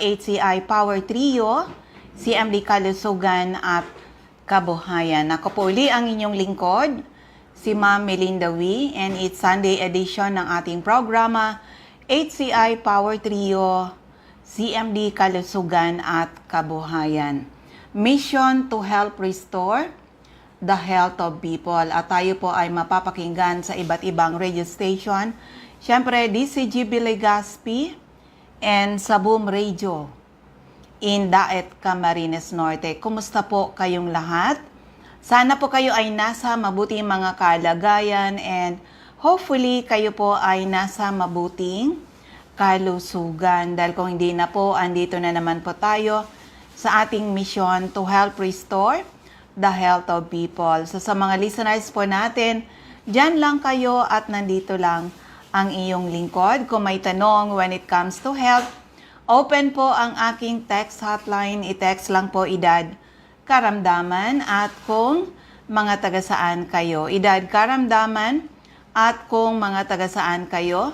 HCI Power Trio, CMD Kalusugan at Kabuhayan. Ako po uli ang inyong lingkod, si Ma'am Melinda Wee, and it's Sunday edition ng ating programa, HCI Power Trio, CMD Kalusugan at Kabuhayan. Mission to help restore the health of people. At tayo po ay mapapakinggan sa iba't ibang radio station. Siyempre, DCGB Legazpi and sa Boom Radio in Daet, Camarines Norte. Kumusta po kayong lahat? Sana po kayo ay nasa mabuting mga kalagayan and hopefully kayo po ay nasa mabuting kalusugan. Dahil kung hindi na po, andito na naman po tayo sa ating mission to help restore the health of people. So sa mga listeners po natin, dyan lang kayo at nandito lang ang iyong lingkod. Kung may tanong when it comes to health, open po ang aking text hotline. I-text lang po edad karamdaman at kung mga taga-saan kayo. Edad karamdaman at kung mga taga-saan kayo.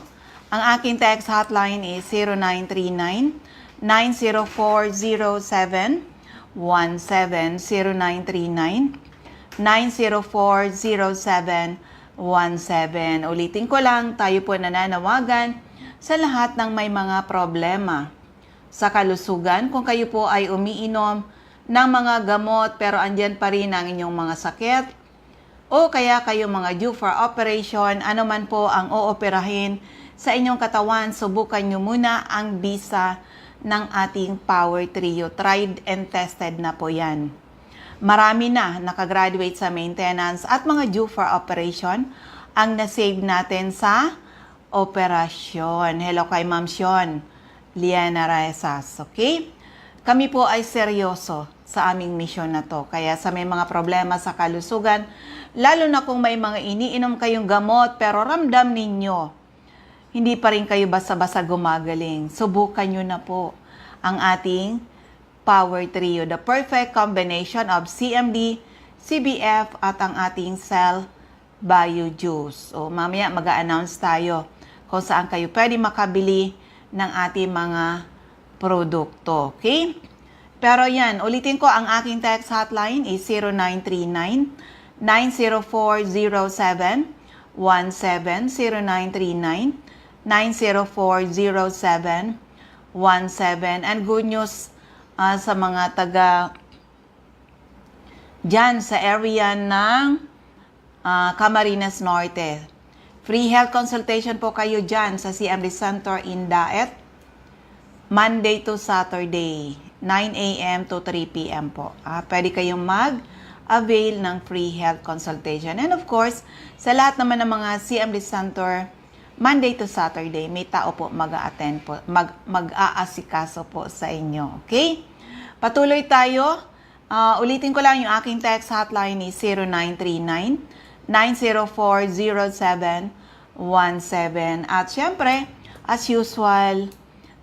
Ang aking text hotline is 0939-9040717. 0939-9040717. Ulitin ko lang, tayo po nananawagan sa lahat ng may mga problema sa kalusugan. Kung kayo po ay umiinom ng mga gamot pero andyan pa rin ang inyong mga sakit, o kaya kayo mga due for operation, ano man po ang ooperahin sa inyong katawan, subukan nyo muna ang bisa ng ating Power Trio. Tried and tested na po yan. Marami na nakagraduate sa maintenance at mga due for operation ang nasave natin sa operasyon. Hello kay Ma'am Sean Liana Raesas, okay? Kami po ay seryoso sa aming mission na to. Kaya sa may mga problema sa kalusugan, lalo na kung may mga iniinom kayong gamot pero ramdam ninyo, hindi pa rin kayo basta-basta gumagaling, subukan nyo na po ang ating Power Trio. The perfect combination of CMD, CBF at ang ating Cell Bio Juice. O mamaya mag-a-announce tayo kung saan kayo pwede makabili ng ating mga produkto. Okay? Pero yan, ulitin ko, ang aking text hotline is 0939-9040717. 0939-9040717. And good news sa mga taga dyan sa area ng Camarines Norte. Free health consultation po kayo dyan sa CMD Center in Daet, Monday to Saturday, 9 a.m. to 3 p.m. po. Pwede kayong mag-avail ng free health consultation. And of course, sa lahat naman ng mga CMD Center, Monday to Saturday, may tao po mag-a-attend po, mag-aasikaso po sa inyo. Okay? Patuloy tayo. Ulitin ko lang yung aking text hotline is 0939-9040717. At syempre, as usual,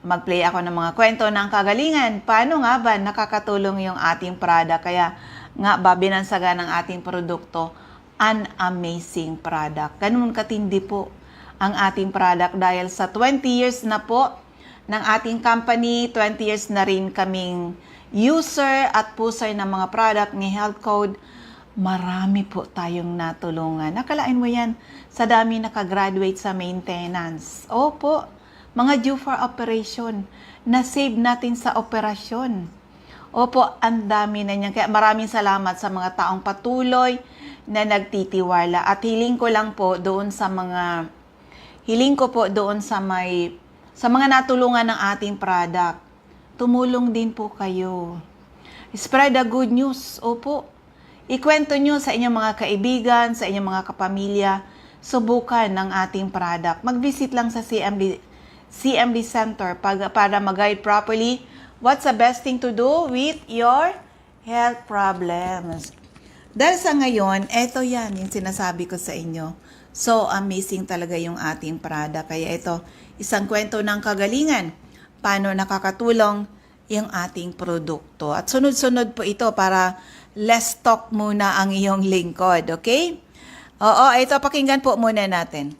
mag-play ako ng mga kwento ng kagalingan. Paano nga ba nakakatulong yung ating product? Kaya nga ba binansagan ng ating produkto, an amazing product. Ganun katindi po ang ating product dahil sa 20 years na po ng ating company, 20 years na rin kaming user at pusher ng mga product ni Health Code, marami po tayong natulungan. Nakalain mo yan sa dami nakagraduate sa maintenance. Opo, mga due for operation, na-save natin sa operasyon. Opo, ang dami na niyan. Kaya maraming salamat sa mga taong patuloy na nagtitiwala. At hiling ko po doon sa mga natulungan ng ating product. Tumulong din po kayo. Spread the good news. Opo. Ikwento nyo sa inyong mga kaibigan, sa inyong mga kapamilya, subukan ng ating product. Mag-visit lang sa CMD Center para mag-guide properly what's the best thing to do with your health problems. Dahil sa ngayon, eto yan, yung sinasabi ko sa inyo. So, amazing talaga yung ating product. Kaya ito, isang kwento ng kagalingan. Paano nakakatulong yung ating produkto. At sunod-sunod po ito para less talk muna ang iyong lingkod. Okay? Oo, ito, pakinggan po muna natin.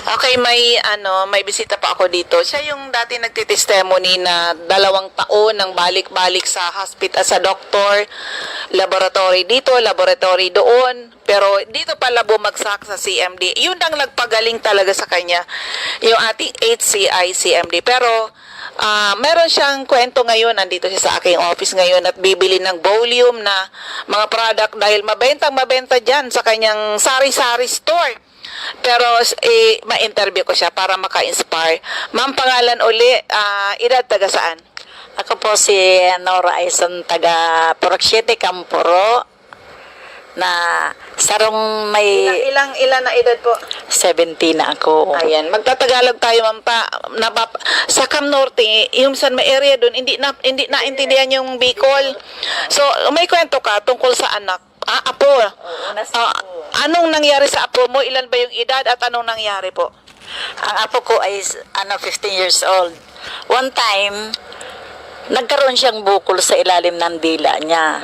Okay, may bisita pa ako dito. Siya yung dati nagtitestimony na 2 taon ng balik-balik sa hospital, sa doktor, laboratory dito, laboratory doon. Pero dito pala bumagsak sa CMD. Yun ang nagpagaling talaga sa kanya, yung ating HCI CMD. Pero meron siyang kwento ngayon, nandito siya sa aking office ngayon at bibili ng volume na mga product dahil mabenta dyan sa kanyang sari-sari store. Pero ma-interview ko siya para maka-inspire. Ma'am, pangalan uli, edad taga saan? Ako po si Nora Aison, taga Purok 7, Campuro, na sarong may Ilan na edad po? 70 na ako. Ayan, magtatagalog tayo, ma'am. Sa Cam Norte, yung San May area doon, hindi naintindihan yung Bicol. So, may kwento ka tungkol sa anak. Apo. Anong nangyari sa apo mo? Ilan ba yung edad at anong nangyari po? Ang apo ko ay 15 years old. One time, nagkaroon siyang bukol sa ilalim ng dila niya.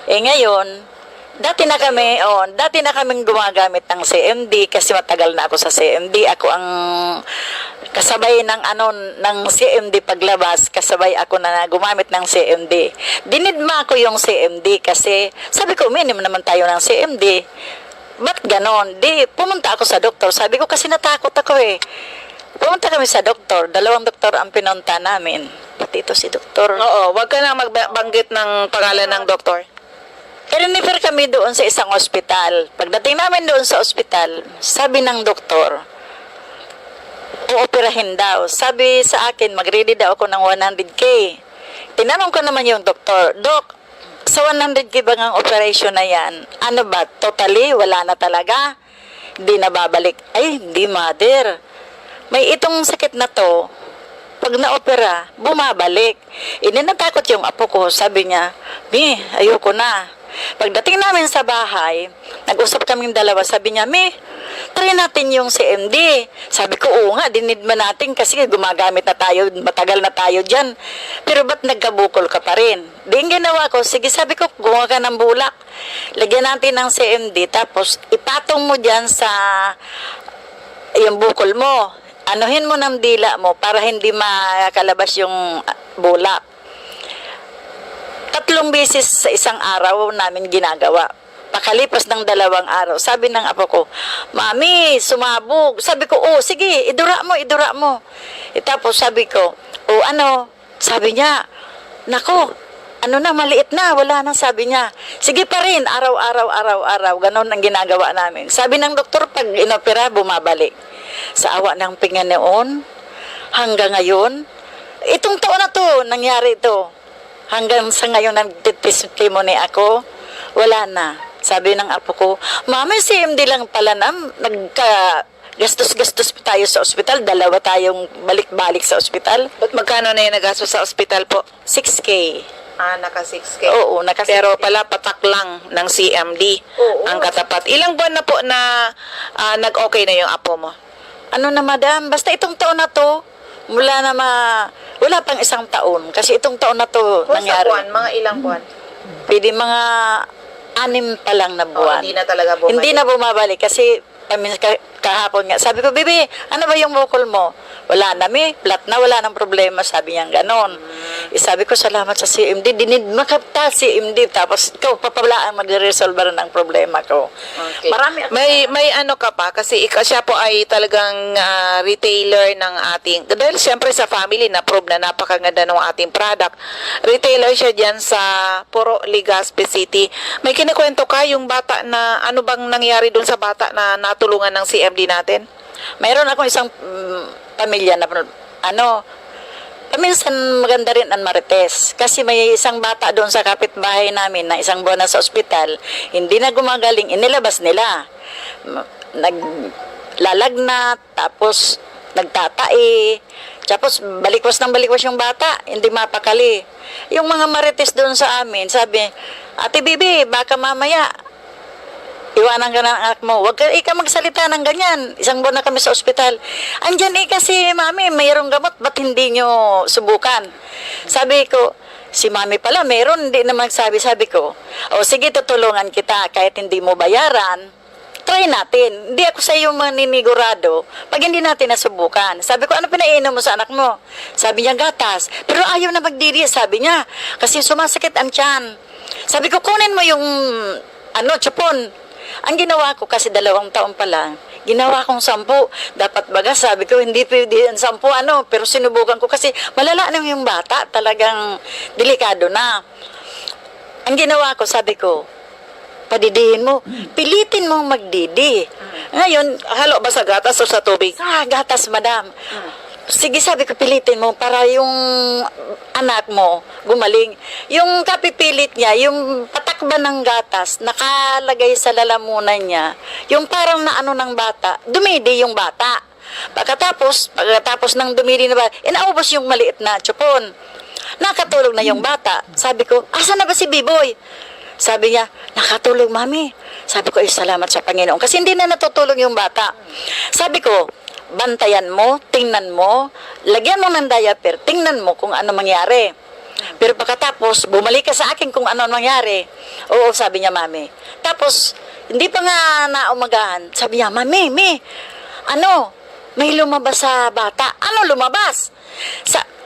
Ngayon, dati na kaming gumagamit ng CMD kasi matagal na ako sa CMD. Ako ang kasabay ng CMD paglabas, kasabay ako na gumamit ng CMD. Dinidma ko yung CMD kasi sabi ko, minimum naman tayo ng CMD. Ba't ganon? Pumunta ako sa doktor. Sabi ko kasi natakot ako eh. Pumunta kami sa doktor. 2 doktor ang pinunta namin. Pati ito si doktor. Oo, wag ka na magbanggit ng pangalan ng doktor. I-refer kami doon sa isang ospital. Pagdating namin doon sa ospital, sabi ng doktor, uoperahin daw. Sabi sa akin, mag-ready daw ako ng 100K. Tinanong ko naman yung doktor, Dok, sa 100K ba ang operation na yan? Ano ba? Totally? Wala na talaga? Hindi na babalik? Ay, hindi, mother. May itong sakit na to, pag na-opera, bumabalik. Natakot yung apo ko. Sabi niya, Mi, ayoko na. Pagdating namin sa bahay, nag-usap kaming dalawa. Sabi niya, Mi, try natin yung CMD. Sabi ko, oo nga, dinidma natin kasi gumagamit na tayo, matagal na tayo dyan. Pero ba't nagkabukol ka pa rin? Di yung ginawa ko, sige, sabi ko, gumawa ka ng bulak. Lagyan natin ng CMD, tapos ipatong mo dyan sa yung bukol mo. Anuhin mo ng dila mo para hindi makalabas yung bulak. 3 beses sa isang araw namin ginagawa. Pakalipas ng 2 araw, sabi ng apo ko, Mami, sumabog. Sabi ko, oh, sige, idura mo. Tapos sabi ko, oh, ano? Sabi niya, nako, ano na, maliit na, wala na, sabi niya. Sige pa rin, araw-araw, ganon ang ginagawa namin. Sabi ng doktor, pag inopera, bumabalik. Sa awa ng Panginoon, hanggang ngayon, itong taon na to, nangyari ito. Hanggang sa ngayon, nag-testimony ako, wala na. Sabi ng apo ko, Mami, CMD lang pala na, gastos-gastos tayo sa ospital, 2 tayong balik-balik sa ospital. Ba't magkano na yung nagastos sa ospital po? 6K. Naka 6K. Oo, naka 6K. Pero pala patak lang ng CMD ang katapat. Ilang buwan na po na nag-okay na yung apo mo? Ano na, madam, basta itong taon na to, wala pang 1 taon. Kasi itong taon na to nangyari. Buwan, mga ilang buwan? Pwede mga 6 pa lang na buwan. Hindi na talaga bumalik. Hindi na bumabalik kasi kahapon nga. Sabi ko, Bibi, ano ba yung bukol mo? Wala na, flat na, wala nang problema. Sabi niya ganon. Sabi ko, salamat sa CMD. Dinidma ka CMD. Tapos ikaw, papabalaan, mag-resolve ng problema ko. Okay. Marami. May ano ka pa, kasi siya po ay talagang retailer ng ating, dahil siyempre sa family, na-prove na napakaganda ng ating product. Retailer siya dyan sa Puro, Legazpi City. May kinikwento ka yung bata na, ano bang nangyari dun sa bata na natulungan ng CMD natin? Mayroon ako isang pamilya na paminsan maganda rin ang marites. Kasi may isang bata doon sa kapitbahay namin na 1 buwan na sa ospital, hindi na gumagaling, inilabas nila. Naglalagnat, tapos nagtatai, tapos balikwas yung bata, hindi mapakali. Yung mga marites doon sa amin, sabi, Ate Bibi, baka mamaya, iwanan ka ng anak mo. Huwag ka magsalita ng ganyan. 1 buwan na kami sa ospital. Andyan kasi, Mami, mayroong gamot. Ba't hindi nyo subukan? Sabi ko, si Mami pala, mayroon. Hindi naman sabi ko, o sige, tutulungan kita. Kahit hindi mo bayaran, try natin. Hindi ako sa iyo maninigurado pag hindi natin nasubukan. Sabi ko, ano pinainom mo sa anak mo? Sabi niya, gatas. Pero ayaw na magdiri, sabi niya. Kasi sumasakit ang tiyan. Sabi ko, kunin mo yung tsupon. Ang ginawa ko, kasi 2 taon pa lang, ginawa kong 10. Dapat baga, sabi ko, hindi pwede ang 10, pero sinubukan ko kasi malala na yung bata, talagang delikado na. Ang ginawa ko, sabi ko, padidihin mo, pilitin mong magdidi. Ngayon, Halo ba sa gatas o sa tubig? sa gatas, madam. Sige, sabi ko, pilitin mo para yung anak mo gumaling. Yung kapipilit niya, yung patakba ng gatas, nakalagay sa lalamunan niya, yung parang naano ng bata, dumidi yung bata. Pagkatapos ng dumidi na bata, inaubos yung maliit na tsupon. Nakatulog na yung bata. Sabi ko, asa na ba si Biboy? Sabi niya, nakatulog, mami. Sabi ko, salamat sa Panginoon. Kasi hindi na natutulog yung bata. Sabi ko, bantayan mo, tingnan mo, lagyan mo ng diaper, tingnan mo kung ano mangyari. Pero pagkatapos, bumalik ka sa akin kung ano mangyari. Oo, sabi niya, mami. Tapos, hindi pa nga naumagahan. Sabi niya, mami, may lumabas sa bata. Ano lumabas?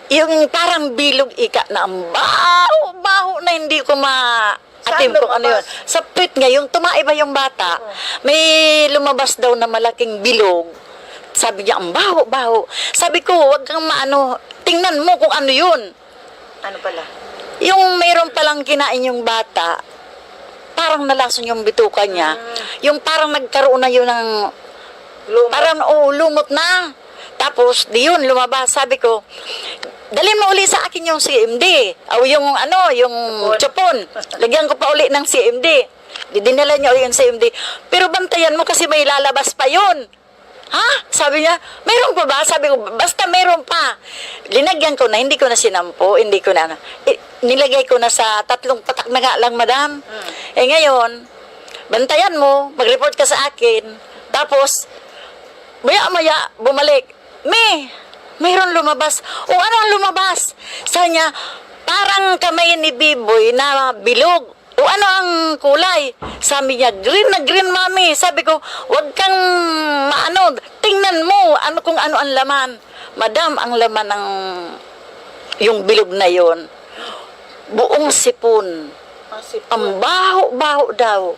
Yung parang bilog ika na ang baho na hindi ko atim kung ano yun. Sa puwit nga, yung tumaiba yung bata, may lumabas daw na malaking bilog. Sabi niya, ang baho. Sabi ko, wag kang tingnan mo kung ano yun. Ano pala? Yung mayroon palang kinain yung bata, parang nalason yung bituka niya. Yung parang nagkaroon na yun ng, lumot na. Tapos, di yun, lumabas. Sabi ko, dalhin mo uli sa akin yung CMD. O yung tsupon. Lagyan ko pa uli ng CMD. Dinala niya uli yung CMD. Pero bantayan mo kasi may lalabas pa yun. Ha? Sabi niya, mayroon pa ba? Sabi ko, basta mayroon pa. Linagyan ko na, hindi ko na sinampo, nilagay ko na sa 3 patak na nga lang, madam. Ngayon, bantayan mo, mag-report ka sa akin. Tapos, maya-maya, bumalik. Mayroon lumabas. O ano ang lumabas? Sabi niya, parang kamay ni Biboy na bilog. O ano ang kulay? Sabi niya, green na green, mami. Sabi ko, wag kang tingnan mo kung ano ang laman. Madam, ang laman ng yung bilog na yon, buong sipon. Ang baho daw.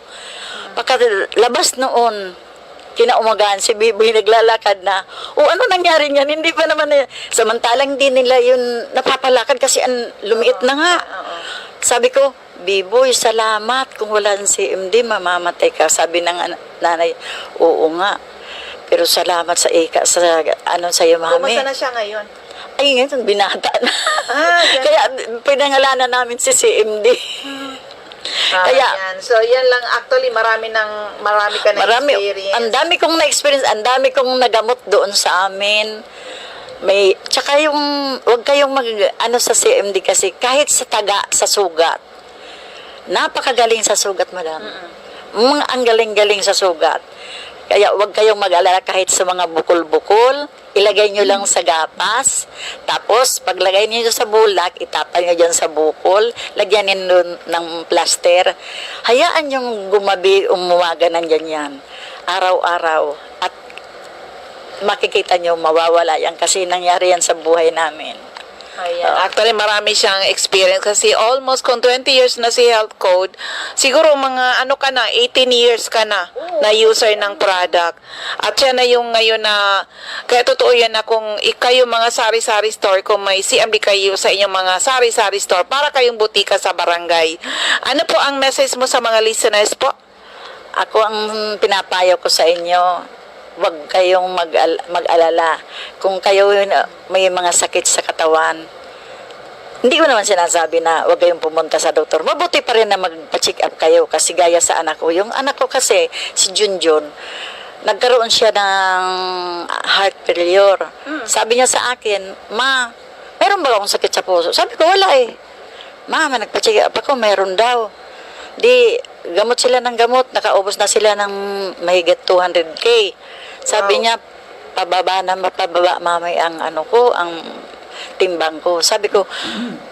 Pagkalabas noon, kinaumagaan, si Biboy naglalakad na. O ano nangyari niyan? Hindi pa naman samantalang din nila yun napapalakad kasi ang lumiit na nga. Sabi ko, Biboy, salamat. Kung wala si MD, mamamatay ka. Sabi ng nanay, oo nga. Pero salamat sa sa'yo, mami. Kumusta na siya ngayon? Ay, ngayon, binata na. Kaya, pinangalanan namin si CMD. Kaya, yan. So, yan lang. Actually, marami ka na experience. Ang dami kong na-experience, ang dami kong nagamot doon sa amin. Tsaka wag kayong sa CMD kasi kahit sa sugat. Napakagaling sa sugat, madam. Ang galing-galing sa sugat. Kaya wag kayong mag-alala kahit sa mga bukol-bukol. Ilagay nyo lang sa gapas. Tapos, paglagay nyo sa bulak, itapal nyo dyan sa bukol. Lagyan nyo ng plaster. Hayaan yung umuwaga ng ganyan. Araw-araw. At makikita nyo, mawawala yan. Kasi nangyari yan sa buhay namin. Ayan. Actually, marami siyang experience kasi almost kung 20 years na si Health Code, siguro mga 18 years ka na na user ng product. At siya na yung ngayon na, kaya totoo yan na kung kayo mga sari-sari store, kung may CMD kayo sa inyong mga sari-sari store, para kayong butika sa barangay. Ano po ang message mo sa mga listeners po? Ako ang pinapayo ko sa inyo, wag kayong mag-alala. Kung kayo may mga sakit sa katawan, hindi ko naman sinasabi na wag kayong pumunta sa doktor. Mabuti pa rin na magpa-check up kayo kasi gaya sa anak ko. Yung anak ko kasi, si Junjun, nagkaroon siya ng heart failure. Sabi niya sa akin, Ma, meron ba akong sakit sa puso? Sabi ko, wala eh. Mama, nagpa-check up ako, meron daw. Di, gamot sila ng gamot, nakaubos na sila ng mahigit 200K. Sabi niya, pababa mamay ang ang timbang ko. Sabi ko,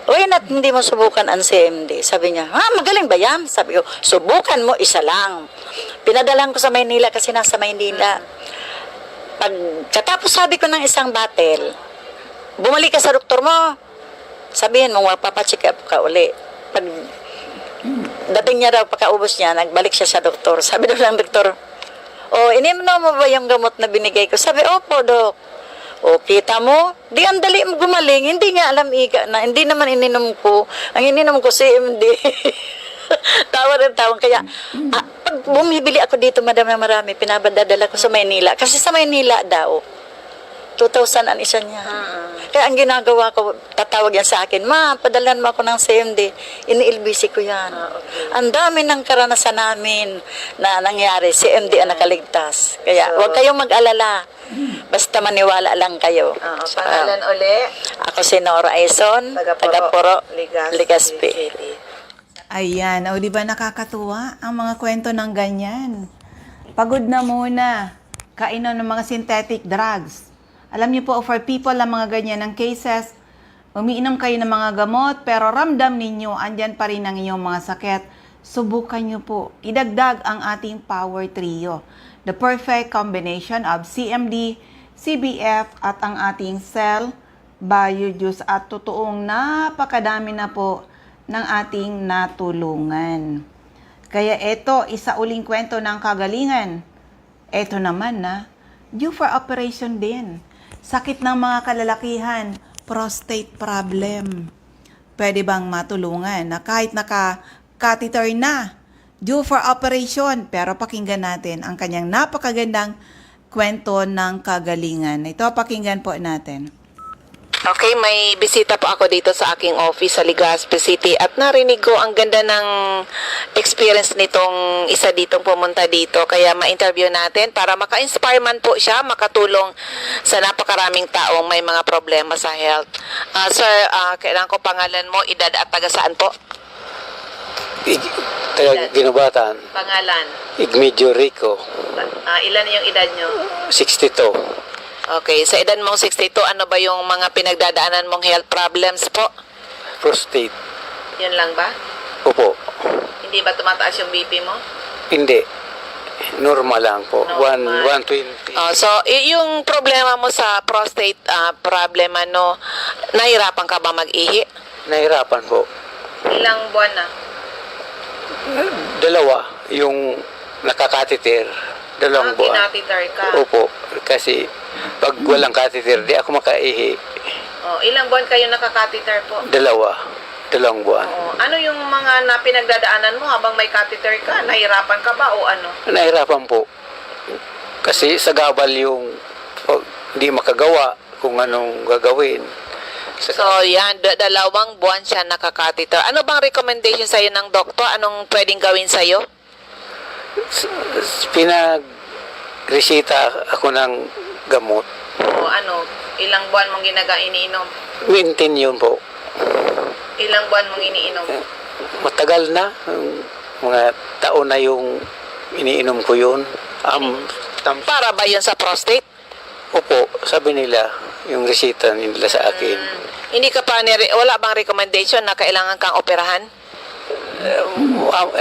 why not hindi mo subukan ang CMD? Sabi niya, magaling ba yan? Sabi ko, subukan mo, isa lang. Pinadalan ko sa Maynila kasi nasa Maynila. Pagkatapos sabi ko ng isang battle, bumalik ka sa doktor mo. Sabihin mo, mapapacheck up ka uli. Pag dating niya daw, pagkaubos niya, nagbalik siya sa doktor. Sabi daw ng doktor, inimnom mo ba yung gamot na binigay ko? Sabi, opo, Dok. Kita mo? Di ang dali mo gumaling. Hindi nga alam, na hindi naman ininom ko. Ang ininom ko, CMD. Tawa rin tawang. Kaya, pag bumibili ako dito, madami marami, pinabadadala ko sa Maynila. Kasi sa Maynila daw, 2,000 ang isa niya. Kaya ang ginagawa ko, tatawag yan sa akin, Ma, padalan mo ako ng CMD. Ini-LBC ko yan. Ang dami ng karanasan namin na nangyari. CMD ang nakaligtas. Kaya huwag kayong mag-alala. Basta maniwala lang kayo. Pangalan uli? Ako si Nora Aison, taga Poro, Legazpi. Ayan, di ba nakakatuwa ang mga kwento ng ganyan? Pagod na muna, kainom ng mga synthetic drugs. Alam niyo po, for people na mga ganyan ng cases, umiinom kayo ng mga gamot, pero ramdam ninyo, andyan pa rin ang inyong mga sakit. Subukan niyo po, idagdag ang ating Power Trio. The perfect combination of CMD, CBF, at ang ating Cell Bio Juice. At totoong napakadami na po ng ating natulungan. Kaya ito, isa uling kwento ng kagalingan. Ito naman due for operation din. Sakit ng mga kalalakihan, prostate problem. Pwede bang matulungan na kahit naka-catheter na, due for operation, pero pakinggan natin ang kanyang napakagandang kwento ng kagalingan. Ito, pakinggan po natin. Okay, may bisita po ako dito sa aking office sa Legazpi City at narinig ko ang ganda ng experience nitong isa ditong pumunta dito. Kaya ma-interview natin para maka-inspire man po siya, makatulong sa napakaraming taong may mga problema sa health. Sir, kailangan ko pangalan mo, edad at taga saan po? Taga Ginubatan. Pangalan? Igmedio Rico. Ilan yung edad nyo? 62. Okay, sa edad mong 62, ano ba yung mga pinagdadaanan mong health problems po? Prostate. Yun lang ba? Opo. Hindi ba tumataas yung BP mo? Hindi. Normal lang po. Normal. 120. So, yung problema mo sa prostate problem, nahirapan ka ba mag-ihi? Nahirapan po. Ilang buwan na? Dalawa. Yung nakakateter. Dalawang buwan. Kinatiter ka? Opo. Kasi pag walang catheter, di ako makaihi. Ilang buwan kayo nakakatiter po? Dalawang buwan. Ano yung mga pinagdadaanan mo habang may catheter ka? Nahirapan ka ba o ano? Nahirapan po. Kasi sa gabal yung hindi makagawa kung anong gagawin. So, yan, 2 buwan siya nakakatiter. Ano bang recommendation sa'yo ng doktor? Anong pwedeng gawin sa'yo? Pinag-resita ako ng gamot. Ilang buwan mong iniinom? Maintain yun po. Ilang buwan mong iniinom? Matagal na. Mga taon na yung iniinom ko yun. Para ba yun sa prostate? Opo, sabi nila, yung resita nila sa akin. Hindi ka pa, wala bang recommendation na kailangan kang operahan?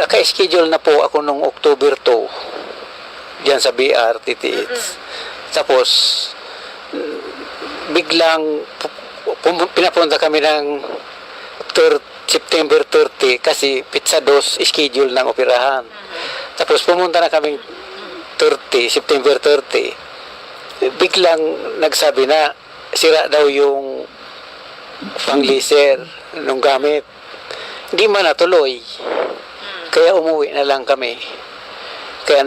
Ka-schedule na po ako nung October 2 diyan sa BRTTH. Tapos biglang pinapunta kami ng September 30 kasi pizza dos schedule ng operahan. Tapos pumunta na kami September 30. Biglang nagsabi na sira daw yung pang-laser nung gamit. Hindi man natuloy. Kaya umuwi na lang kami. Kaya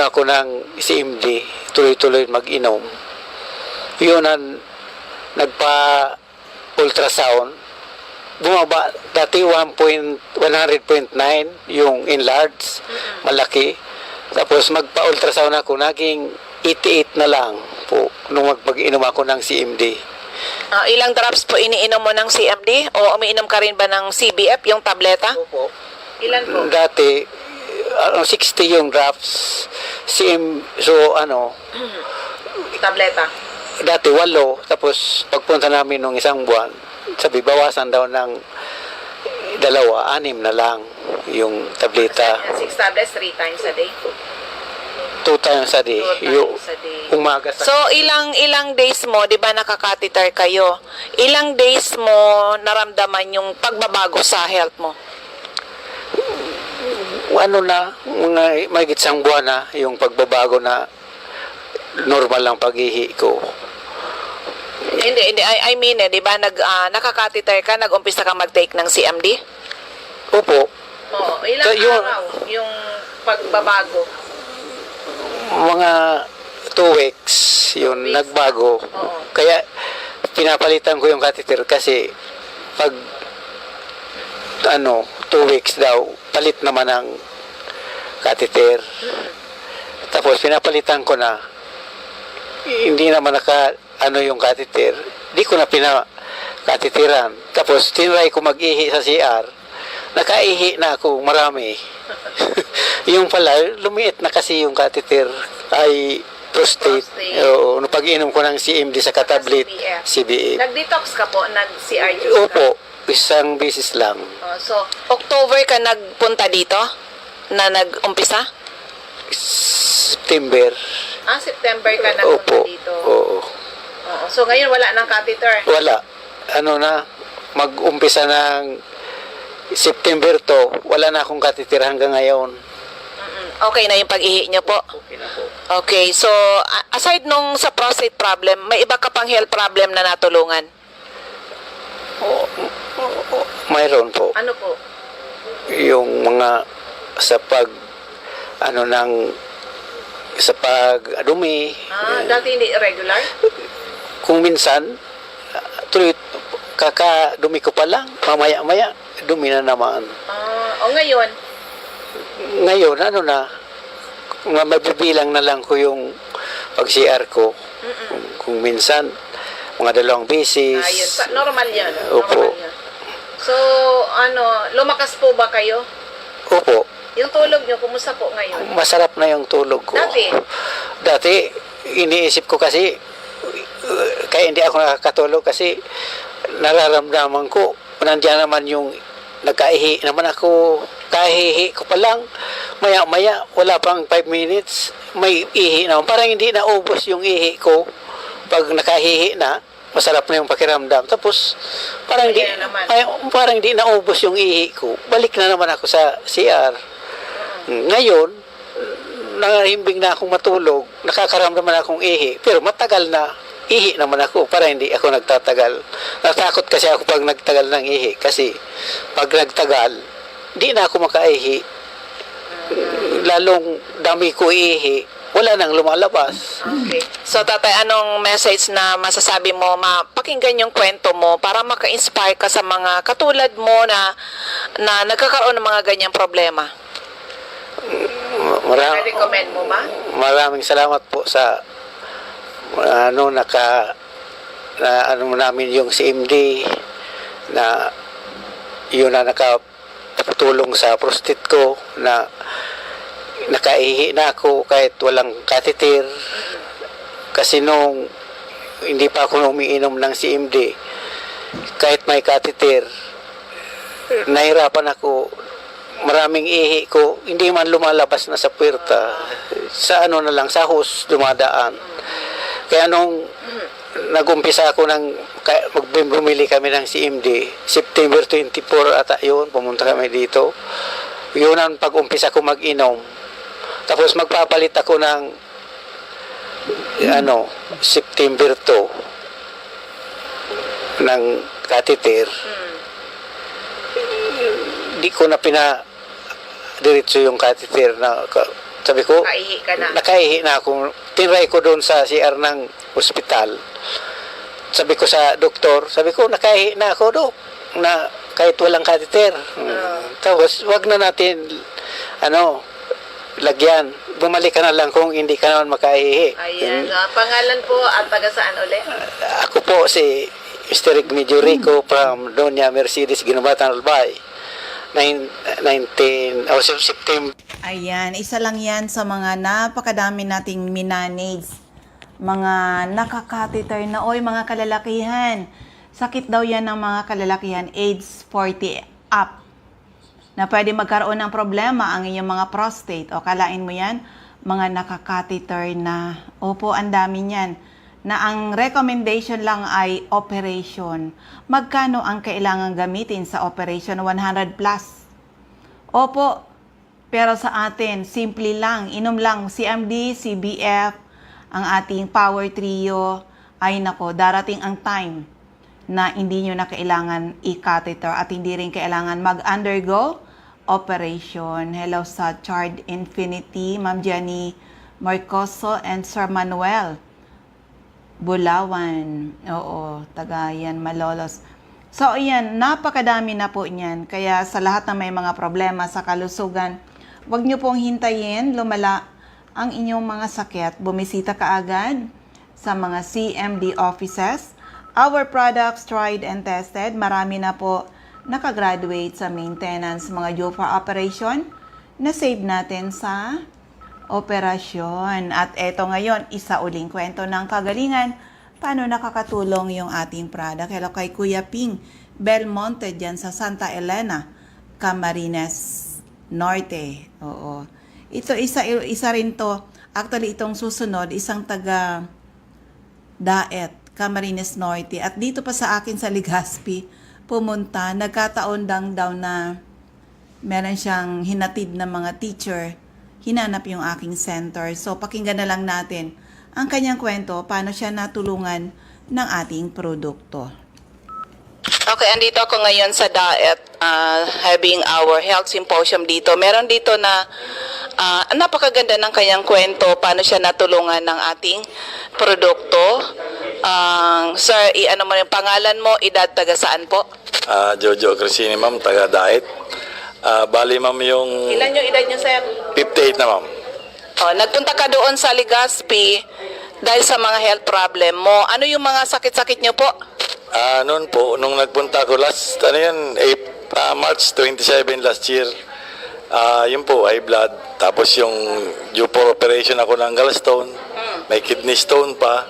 ako ng CMD, tuloy-tuloy mag-inom. Yun nagpa-ultrasound. Bumaba, dati 100.9 yung enlarged, malaki. Tapos magpa-ultrasound ako, naging 88 na lang po nung mag-inom ako ng CMD. Ilang drops po iniinom mo ng CMD? O umiinom ka rin ba ng CBF, yung tableta? Opo. Ilan po? Dati, 60 yung drops. Tableta? dati 8, tapos pagpunta namin nung isang buwan, sabi bawasan daw ng 2, 6 na lang yung tableta. 6 tablets, 3 times a day. 2 times a day. 2 Yung times a day. umaga sa So, ilang days mo, di ba nakakatheter kayo? Ilang days mo naramdaman yung pagbabago sa health mo? ano na, mga mahigit isang buwan na yung pagbabago na normal lang pag-ihi ko. Hindi. I mean, di ba, nakakatheter ka, nag-umpisa ka mag-take ng CMD? Opo, Oo. Ilang So, yun- araw yung pagbabago? mga 2 weeks yun 2 weeks. nagbago. Oo. Kaya pinapalitan ko yung catheter kasi pag 2 weeks daw, palit naman ang catheter. Tapos pinapalitan ko na, hindi naman yung catheter, di ko na pinakatheteran. Tapos tinry ko mag-ihi sa CR, nakaihi na ako marami. Yung pala, lumiit na kasi yung catheter ay prostate. Prostate. Oo, nung pag-inom ko ng CMD sa katablet, CBF. CBA. Nag-detox ka po? Nag-CR juice ka? Opo, isang beses lang. So, October ka nagpunta dito? Na nag-umpisa? September. September ka nagpunta Opo. dito. Oo. Oo. So, ngayon wala ng catheter? Wala. Mag-umpisa ng September to, wala na akong catheter hanggang ngayon. Okay na yung pag-ihi niyo po? Okay na po. Okay. So, aside nung sa prostate problem, may iba ka pang health problem na natulungan? Mayroon po. Ano po? Yung mga sa sa pag-dumi. Dati hindi regular? Kung minsan, tuloy, kakadumi ko pa lang, mamaya-maya, dumi na naman. O ngayon? Ngayon, mabibilang na lang ko yung pag-CR ko. Kung minsan, mga 2 beses. Ayun. Normal yan. Opo. Normal yan. So, lumakas po ba kayo? Opo. Yung tulog nyo, kumusta po ngayon? Masarap na yung tulog ko. Dati, iniisip ko kasi, kaya hindi ako nakakatulog kasi nararamdaman ko, nandiyan naman yung nagkaihi naman ako, kahihi ko pa lang, maya-maya, wala pang 5 minutes, may ihi naman. Parang hindi naubos yung ihi ko. Pag nakahihi na, masarap na yung pakiramdam. Tapos, parang hindi naubos yung ihi ko. Balik na naman ako sa CR. Ngayon, nangahimbing na akong matulog, nakakaramdam na akong ihi, pero matagal na ihi naman ako para hindi ako nagtatagal. Natakot kasi ako pag nagtagal ng ihi kasi pag nagtagal, di na ako makaihi. Lalong dami ko ihi, wala nang lumalabas. Okay. So, tatay, anong message na masasabi mo, mapakinggan yung kwento mo para maka-inspire ka sa mga katulad mo na nagkakaroon ng mga ganyang problema? Recommend mo ba? Maraming salamat po sa namin yung CMD na yun na nakatulong sa prostate ko na nakaihi na ako kahit walang catheter kasi nung hindi pa ako umiinom ng CMD kahit may catheter nahirapan ako, maraming ihi ko hindi man lumalabas na sa puwerta sa na lang sa hose dumadaan. Kaya nung nag-umpisa ako bumili kami ng CMD, September 24 ata yun, pumunta kami dito. Yun ang pag-umpisa ko mag-inom. Tapos magpapalit ako ng September 2 ng catheter. Di ko na diretso yung catheter na sabi ko, nakaihi na ako. Tinry ko doon sa CR ng ospital. Sabi ko sa doktor, nakaihi na ako, Dok, na kahit walang catheter. Tapos, wag na natin, lagyan. Bumalik ka na lang kung hindi ka naman makaihi. Ayan. Pangalan po at taga saan ulit? Ako po si Mr. Igmedio Rico from Doña Mercedes, Ginubatan, Albay. September. Ayan, isa lang yan sa mga napakadami nating minanage mga nakakateter na, oy mga kalalakihan. Sakit daw yan ng mga kalalakihan, age 40 up, na pwede magkaroon ng problema ang inyong mga prostate. O kalain mo yan, mga nakakateter na. Opo, ang dami niyan. Na ang recommendation lang ay operation. Magkano ang kailangan gamitin sa operation? 100 plus. Opo, pero sa atin, simple lang. Inom lang CMD, CBF, ang ating power trio. Ay nako, darating ang time na hindi nyo na kailangan i-catheter at hindi rin kailangan mag-undergo operation. Hello sa Chard Infinity, Ma'am Jenny Marcoso and Sir Manuel Bulawan. Oo, Tagayan, Malolos. So, ayan, napakadami na po niyan. Kaya sa lahat na may mga problema sa kalusugan, huwag nyo pong hintayin, lumala ang inyong mga sakit. Bumisita kaagad sa mga CMD offices. Our products tried and tested. Marami na po nakagraduate sa maintenance, mga due for operation, na save natin sa operasyon. At eto ngayon, isa uling kwento ng kagalingan, paano nakakatulong yung ating product. Hello kay Kuya Ping Belmonte dyan sa Santa Elena, Camarines Norte. Oo. Ito, isa rin to. Actually, itong susunod, isang taga Daet, Camarines Norte. At dito pa sa akin sa Legazpi, pumunta, nagkataon daw na meron siyang hinatid na mga teacher, hinanap yung aking center. So, pakinggan na lang natin ang kanyang kwento, paano siya natulungan ng ating produkto. Okay, andito ako ngayon sa Daet, having our health symposium dito. Meron dito na napakaganda ng kanyang kwento, paano siya natulungan ng ating produkto. Sir, ano mo yung pangalan mo, edad, taga saan po? Jojo Crescini, ma'am, taga Daet. Bali, ma'am, yung Ilan yung edad niyo, sir? 58 na, ma'am. Nagpunta ka doon sa Legazpi dahil sa mga health problem mo. Ano yung mga sakit-sakit niyo po? Noon po, nung nagpunta ko last, March 27 last year, yun po, high blood. Tapos yung due for operation ako ng gallstone, may kidney stone pa.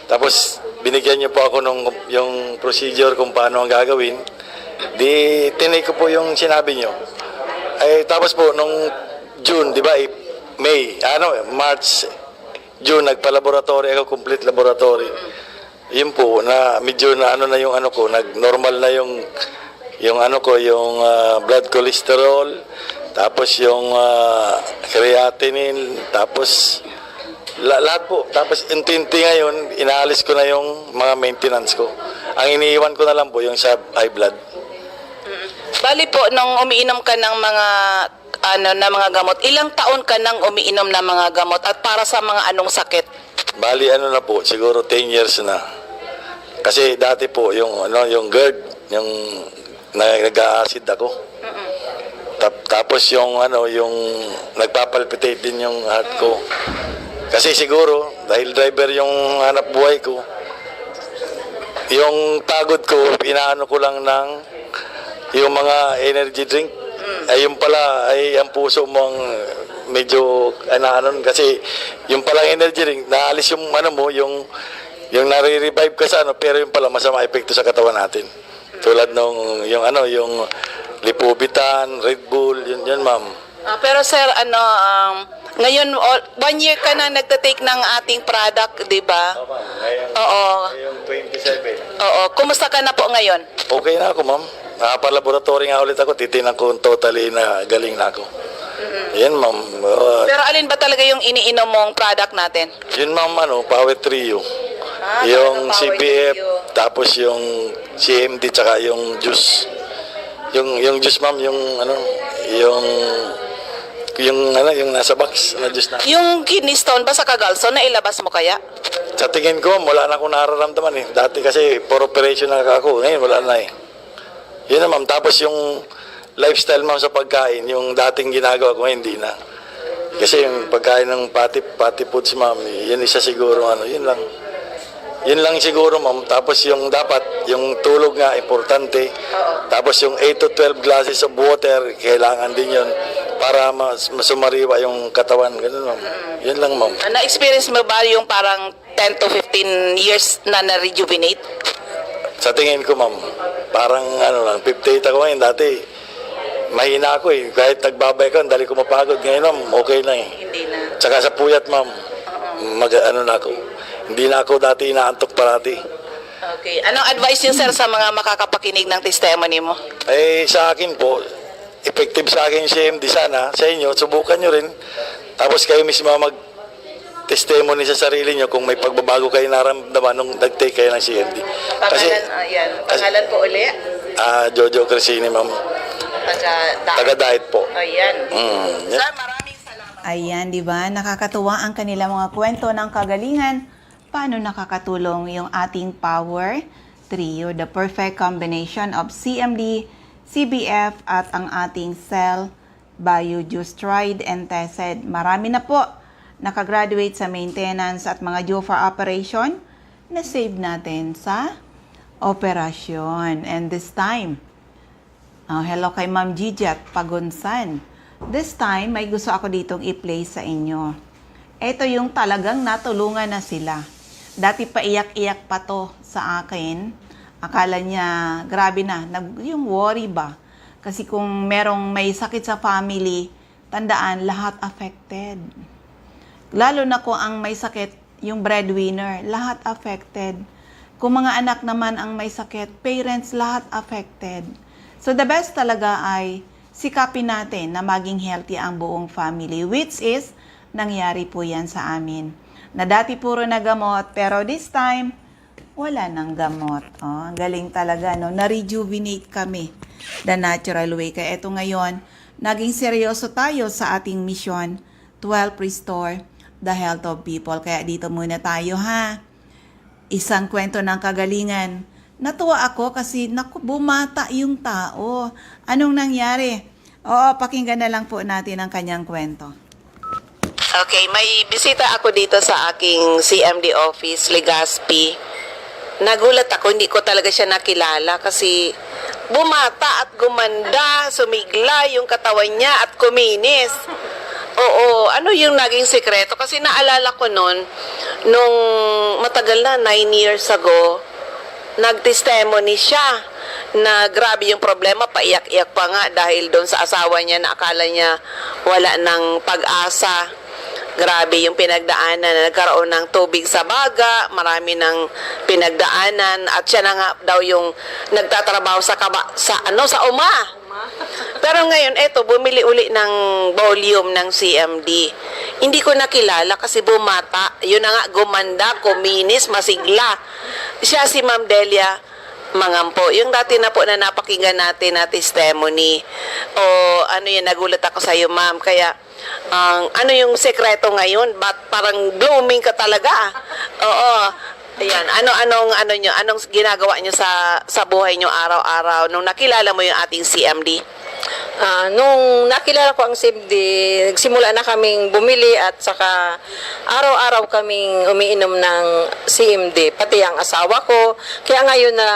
Tapos binigyan niyo po ako nung yung procedure kung paano ang gagawin. Di tinake ko po yung sinabi niyo. Tapos po nung June, di ba, March, June, nagpa-laboratory ako, complete laboratory. Yun po, na medyo na yung nag-normal na yung blood cholesterol, tapos yung creatinine, tapos lahat po. Tapos intinti ngayon, inaalis ko na yung mga maintenance ko. Ang iniiwan ko na lang po yung sa high blood. Bali po, nung umiinom ka ng mga mga gamot, ilang taon ka nang umiinom ng mga gamot at para sa mga anong sakit? Bali na po, siguro 10 years na. Kasi dati po yung GERD, yung nag-acid ako. Tapos yung nagpapalpitate din yung heart ko. Kasi siguro dahil driver yung hanap buhay ko, yung pagod ko, inaano ko lang ng yung mga energy drink. Ay yung pala ay ang puso mo ang medyo kasi yung palang energy drink, naalis yung yung nare-revive ka sa pero yung pala masama epekto sa katawan natin. Tulad nung yung Lipovitan, Red Bull, yun ma'am. Pero sir, ngayon 1 year ka na nagte-take ng ating product, di ba? Oo. Yung 27. Oo. Kumusta ka na po ngayon? Okay na ako, ma'am. Nakapalaboratory nga ulit ako, titinan ko totally na galing na ako. Yan, ma'am. Pero alin ba talaga yung iniinom mong product natin? Yun, ma'am, Power Trio. Yung Power CBF, Trio. tapos yung CMD, tsaka yung juice. Yung juice, ma'am, yung nasa box na juice na. Yung kidney stone ba sa kagalso, na ilabas mo kaya? Sa tingin ko, wala na akong nararamdaman eh. Dati kasi for operation na ako, ngayon wala na eh. Yun na, ma'am. Tapos yung lifestyle, ma'am, sa pagkain, yung dating ginagawa ko, hindi na. Kasi yung pagkain ng pati foods, ma'am, yun isa siguro, yun lang. Yun lang siguro, ma'am. Tapos yung dapat, yung tulog nga, importante. Tapos yung 8 to 12 glasses of water, kailangan din yun para masumariwa yung katawan. Ganun, ma'am. Yun lang, ma'am. Na-experience mo ba yung parang 10 to 15 years na na-rejuvenate? Sa tingin ko, ma'am, parang 58 ako ngayon. Dati, mahina ako eh. Kahit nagbabay ko, dali ko mapagod. Ngayon, ma'am, okay na eh. Hindi na. Tsaka sa puyat, ma'am, na ako. Hindi na ako dati inaantok parati. Okay. Anong advice niyo, sir, sa mga makakapakinig ng testimony mo? Eh, sa akin po, effective sa akin yung CMD sana. Sa inyo, subukan nyo rin. Tapos kayo mismo mag-testimony sa sarili nyo kung may pagbabago kayo naramdaman nung nag-take kayo ng CMD. Pangalan po uli? Jojo Crescini, ma'am. Taga-diet po. Ayan. Yeah. Sir, maraming salamat. Ayan, di ba? Nakakatuwa ang kanilang mga kwento ng kagalingan. Paano nakakatulong yung ating power trio, the perfect combination of CMD, CBF, at ang ating cell bio-juice tried and tested. Marami na po nakagraduate sa maintenance at mga due for operation na save natin sa operasyon. And this time, hello kay Ma'am Gigi at Pagunsan. This time, may gusto ako ditong i-play sa inyo. Ito yung talagang natulungan na sila. Dati paiyak-iyak pa to sa akin. Akala niya, grabe na, yung worry ba? Kasi kung merong may sakit sa family, tandaan, lahat affected. Lalo na kung ang may sakit, yung breadwinner, lahat affected. Kung mga anak naman ang may sakit, parents, lahat affected. So the best talaga ay sikapin natin na maging healthy ang buong family, which is nangyari po yan sa amin. Na dati puro na gamot, pero this time, wala nang gamot. Oh, ang galing talaga, no? Na-rejuvenate kami the natural way. Kaya eto ngayon, naging seryoso tayo sa ating mission to help restore the health of people. Kaya dito muna tayo, ha? Isang kwento ng kagalingan. Natuwa ako kasi bumata yung tao. Anong nangyari? Oo, pakinggan na lang po natin ang kanyang kwento. Okay, may bisita ako dito sa aking CMD office, Legazpi. Nagulat ako, hindi ko talaga siya nakilala kasi bumata at gumanda, sumigla yung katawan niya at kuminis. Oo, ano yung naging sekreto? Kasi naalala ko nung matagal na, 9 years ago, nag-testimony siya na grabe yung problema, paiyak-iyak pa nga dahil doon sa asawa niya na akala niya wala ng pag-asa. Grabe yung pinagdaanan na nagkaroon ng tubig sa baga, marami ng pinagdaanan at siya na nga daw yung nagtatrabaho sa UMA. Pero ngayon, eto, bumili uli ng volume ng CMD. Hindi ko nakilala kasi bumata. Yun na nga, gumanda, kuminis, masigla. Siya si Ma'am Delia Mangampo. Yung dati na po na napakinggan natin na testimony. O ano yun, nagulat ako sa iyo, ma'am. Kaya, ano yung sekreto ngayon? Ba't parang blooming ka talaga? Oo. Ayan, anong ginagawa nyo sa buhay nyo araw-araw nung nakilala mo yung ating CMD? Nung nakilala ko ang CMD, nagsimula na kaming bumili at saka araw-araw kaming umiinom ng CMD, pati ang asawa ko. Kaya ngayon na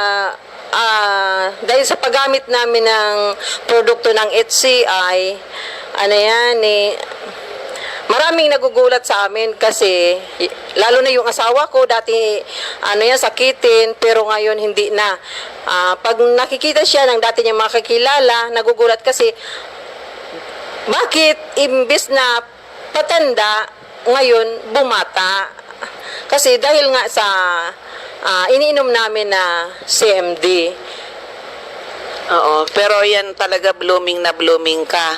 dahil sa paggamit namin ng produkto ng HCI, maraming nagugulat sa amin kasi lalo na yung asawa ko dati sakitin pero ngayon hindi na. Pag nakikita siya ng dati niya makikilala, nagugulat kasi bakit imbis na patanda ngayon bumata. Kasi dahil nga sa iniinom namin na CMD. Oo, pero yan talaga blooming na blooming ka.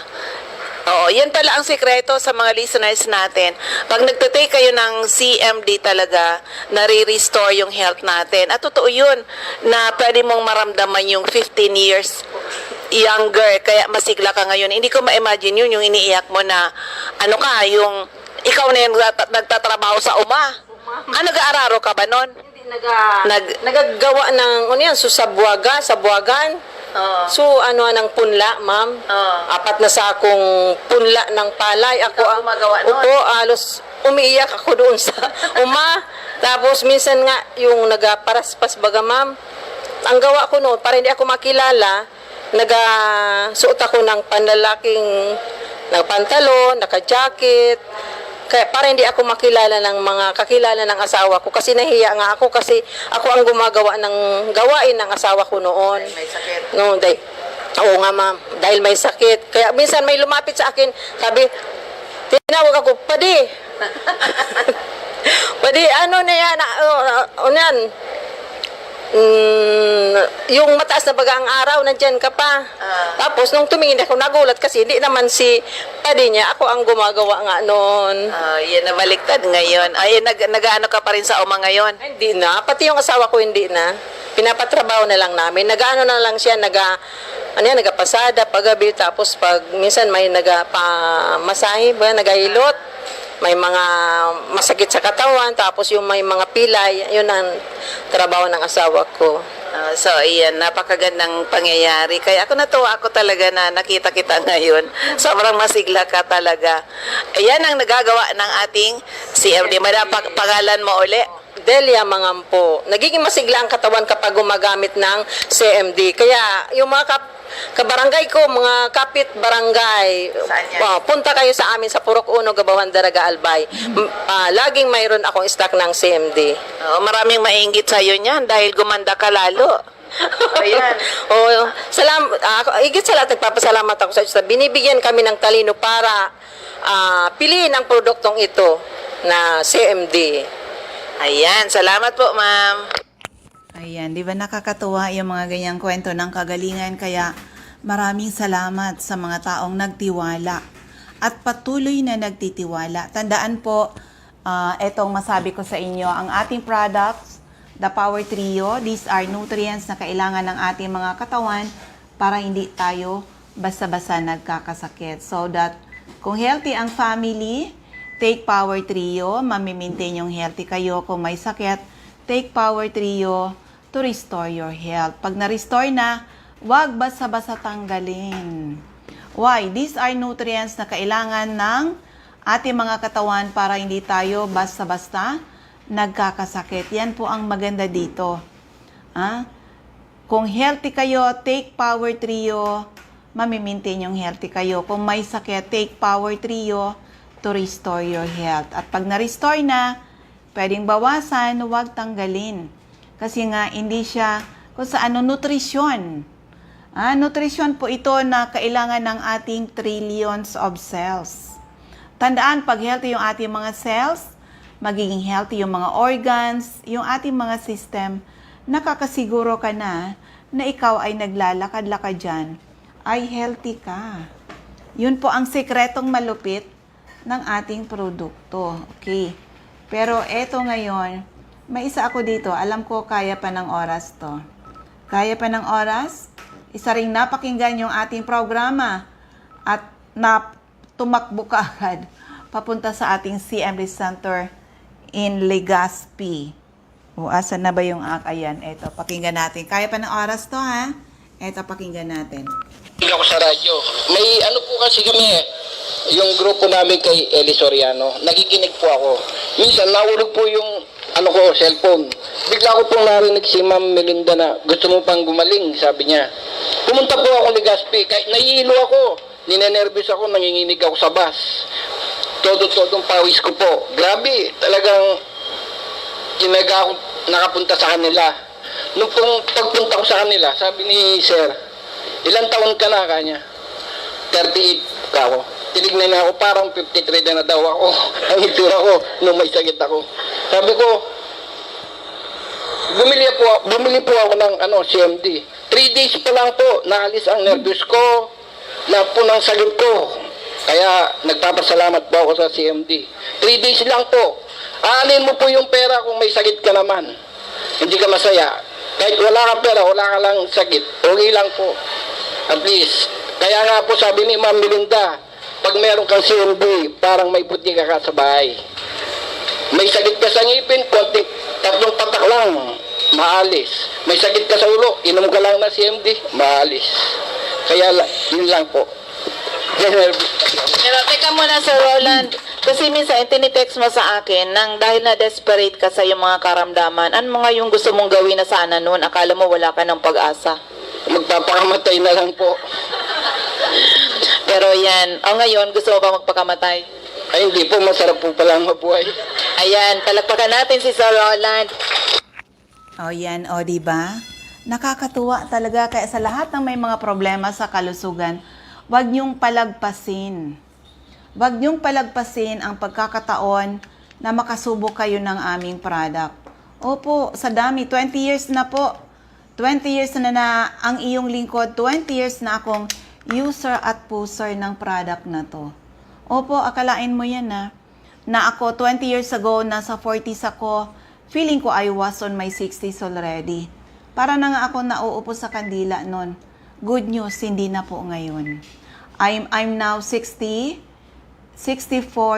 Oo, yan pala ang sekreto sa mga listeners natin. Pag nagtitake kayo ng CMD talaga, nare-restore yung health natin. At totoo yun, na pwede mong maramdaman yung 15 years younger, kaya masigla ka ngayon. Hindi ko ma-imagine yun, yung iniiyak mo na, yung ikaw na yung nagtatrabaho sa UMA. Nag-aararo ka ba nun? Hindi nagagawa ng sa buwagan. So, ng punla, ma'am? 4 na sakong punla ng palay. Ako ang gumagawa nun? Opo, alos umiiyak ako doon sa UMA. Tapos, minsan nga, yung nagaparaspas baga, ma'am. Ang gawa ko noon, para hindi ako makilala, nagasuot ako ng panlalaking ng pantalon, naka-jacket. Kaya para hindi ako makilala ng mga kakilala ng asawa ko kasi nahiya nga ako kasi ako ang gumagawa ng gawain ng asawa ko noon. May sakit. No, oo nga ma'am, dahil may sakit. Kaya minsan may lumapit sa akin, sabi, tinawag ako, Padi. Padi, ano na yan? Yan. Yung mataas na baga ang araw, nandyan ka pa. Tapos, nung tumingin ako, nagulat kasi hindi naman si Padi niya, ako ang gumagawa nga noon. Yan na baliktad ngayon. Ay, nag-ano ka pa rin sa uma ngayon? Ay, hindi na. Pati yung asawa ko hindi na. Pinapatrabaho na lang namin. Nag-ano na lang siya, nagapasada paggabi. Tapos pag minsan may nagapamasahe, nagahilot. May mga masakit sa katawan. Tapos yung may mga pilay, yun ang trabaho ng asawa ko. So, iyan, napakagandang pangyayari. Kaya ako natuwa ako talaga na nakita kita ngayon. Sobrang masigla ka talaga. Ayan ang nagagawa ng ating CMD. Madam, pangalan mo uli? Delia Mangampo. Nagiging masigla ang katawan kapag gumagamit ng CMD. Kaya yung mga kabarangay ko, mga kapit barangay, Saan yan? punta kayo sa amin sa Purok Uno, Gabawan, Daraga, Albay. Laging mayroon akong stock ng CMD. Maraming mainggit sa'yo niyan dahil gumanda ka lalo. Ayan. Higit sa lahat, nagpapasalamat ako sa Diyos na binibigyan kami ng talino para piliin ang produktong ito na CMD. Ayan, salamat po, ma'am. Ayan, di ba nakakatuwa yung mga ganyang kwento ng kagalingan, kaya maraming salamat sa mga taong nagtiwala at patuloy na nagtitiwala. Tandaan po, etong masabi ko sa inyo, ang ating products, the Power Trio, these are nutrients na kailangan ng ating mga katawan para hindi tayo basta-basta nagkakasakit. So that kung healthy ang family, take Power Trio, mamimaintain yung healthy kayo. Kung may sakit, take Power Trio to restore your health. Pag na-restore na, wag basta-basta tanggalin. Why? These are nutrients na kailangan ng ating mga katawan para hindi tayo basta-basta nagkakasakit. Yan po ang maganda dito. Kung healthy kayo, take Power Trio, mamimaintain yung healthy kayo. Kung may sakit, take Power Trio to restore your health. At pag na-restore na, pwedeng bawasan, huwag tanggalin. Kasi nga, hindi siya kung sa nutrisyon. Nutrisyon po ito na kailangan ng ating trillions of cells. Tandaan, pag healthy yung ating mga cells, magiging healthy yung mga organs, yung ating mga system, nakakasiguro ka na ikaw ay naglalakad-lakad dyan, ay healthy ka. Yun po ang sekretong malupit ng ating produkto. Okay. Pero eto ngayon, may isa ako dito. Alam ko kaya pa ng oras to. Kaya pa ng oras? Isa ring napakinggan yung ating programa at tumakbo ka agad papunta sa ating CMD Center in Legazpi. Asan na ba yung ayan? Eto, pakinggan natin. Kaya pa ng oras to, ha? Eto, pakinggan natin. Hindi ako sa radyo. May ano po kasi kami, yung grupo namin kay Eli Soriano, nakikinig po ako. Minsan, nahulog po yung cellphone. Bigla ko pong narinig si Ma'am Melinda na gusto mo pang gumaling, sabi niya. Pumunta po ako Legazpi, kahit nahihilo ako, ninenervous ako, nanginginig ako sa bus. Todo-todong pawis ko po. Grabe, talagang tinaga ako nakapunta sa kanila. Nung pagpunta ko sa kanila, sabi ni Sir, ilang taon ka na kanya? 38 ka ako. Tinignan niya ako, parang 53 na daw ako. Ang itsura ko nung may sakit ako. Sabi ko, bumili po ako ng CMD. 3 days pa lang po, naalis ang nervous ko, lahat po ng sakit ko. Kaya nagpapasalamat po ako sa CMD. 3 days lang po. Aanin mo po yung pera kung may sakit ka naman. Hindi ka masaya. Kahit wala kang pera, wala ka lang sakit. Okay lang po. At least. Kaya nga po sabi ni Ma'am Melinda, pag meron kang CMD, parang may puti ka sa bahay. May sakit ka sa ngipin, tatlong patak lang, maalis. May sakit ka sa ulo, inom ka lang na CMD, maalis. Kaya yun lang po. Pero teka muna, Sir Roland, kasi minsan tinitext mo sa akin nang dahil na desperate ka sa iyong mga karamdaman, ano mga yung gusto mong gawin na sana noon? Akala mo wala ka ng pag-asa. Magpapakamatay na lang po. Pero yan, ngayon gusto mo ba magpakamatay? Ay, hindi po. Masarap po palang mabuhay. Ayan, palakpakan natin si Sir Roland. O yan, o diba? Nakakatuwa talaga kaya sa lahat ng may mga problema sa kalusugan, huwag niyong palagpasin. Huwag niyong palagpasin ang pagkakataon na makasubok kayo ng aming product. Opo, sa dami, 20 years na po. 20 years na ang iyong lingkod, 20 years na akong user at pusher ng product na to. Opo, akalain mo yan na ako 20 years ago, nasa 40s ako, feeling ko I was on my 60s already. Para na nga ako nauupo sa kandila nun. Good news, hindi na po ngayon. I'm now 64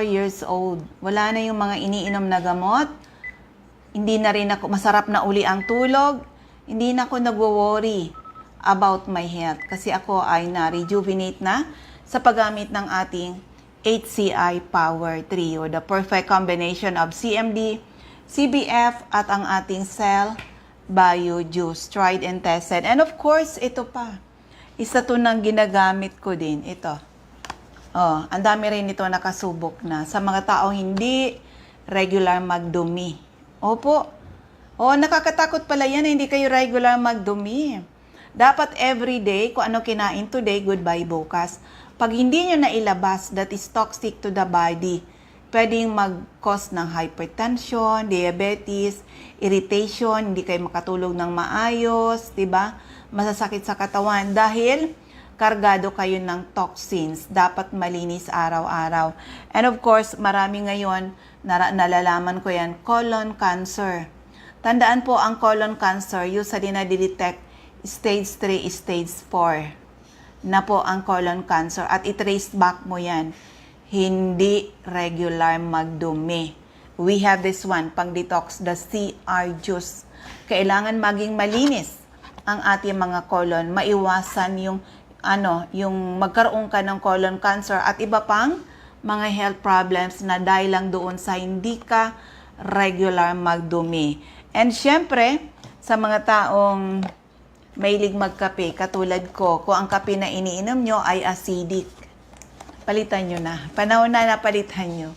years old. Wala na yung mga iniinom na gamot. Hindi na rin ako, masarap na uli ang tulog. Hindi na ako nagwo-worry about my health. Kasi ako ay na-rejuvenate na sa paggamit ng ating HCI Power Trio. The perfect combination of CMD, CBF, at ang ating Cell Bio Juice. Tried and tested. And of course, ito pa. Isa to nang ginagamit ko din. Ito. Oh, ang dami rin ito nakasubok na sa mga taong hindi regular magdumi. Opo. Oh, nakakatakot pala yan, hindi kayo regular magdumi. Dapat everyday, kung ano kinain today, goodbye bukas. Pag hindi nyo nailabas, that is toxic to the body. Pwedeng mag-cause ng hypertension, diabetes, irritation, hindi kayo makatulog ng maayos, diba? Masasakit sa katawan dahil kargado kayo ng toxins. Dapat malinis araw-araw. And of course, marami ngayon, nalalaman ko yan, colon cancer. Tandaan po, ang colon cancer, usually na-detect stage 3, stage 4 na po ang colon cancer. At i-trace back mo yan. Hindi regular magdumi. We have this one, pang-detox, the CR juice. Kailangan maging malinis ang ating mga colon. Maiwasan yung magkaroon ka ng colon cancer at iba pang mga health problems na dahil lang doon sa hindi ka regular magdumi. And syempre, sa mga taong mahilig magkape, katulad ko, kung ang kape na iniinom nyo ay acidic, palitan nyo na. Panahon na napalitan nyo.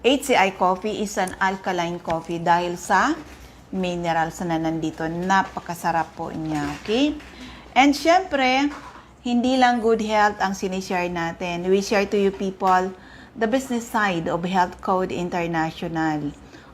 HCI coffee is an alkaline coffee dahil sa minerals na nandito. Napakasarap po niya, okay? And syempre, hindi lang good health ang sinishare natin. We share to you people the business side of Health Code International.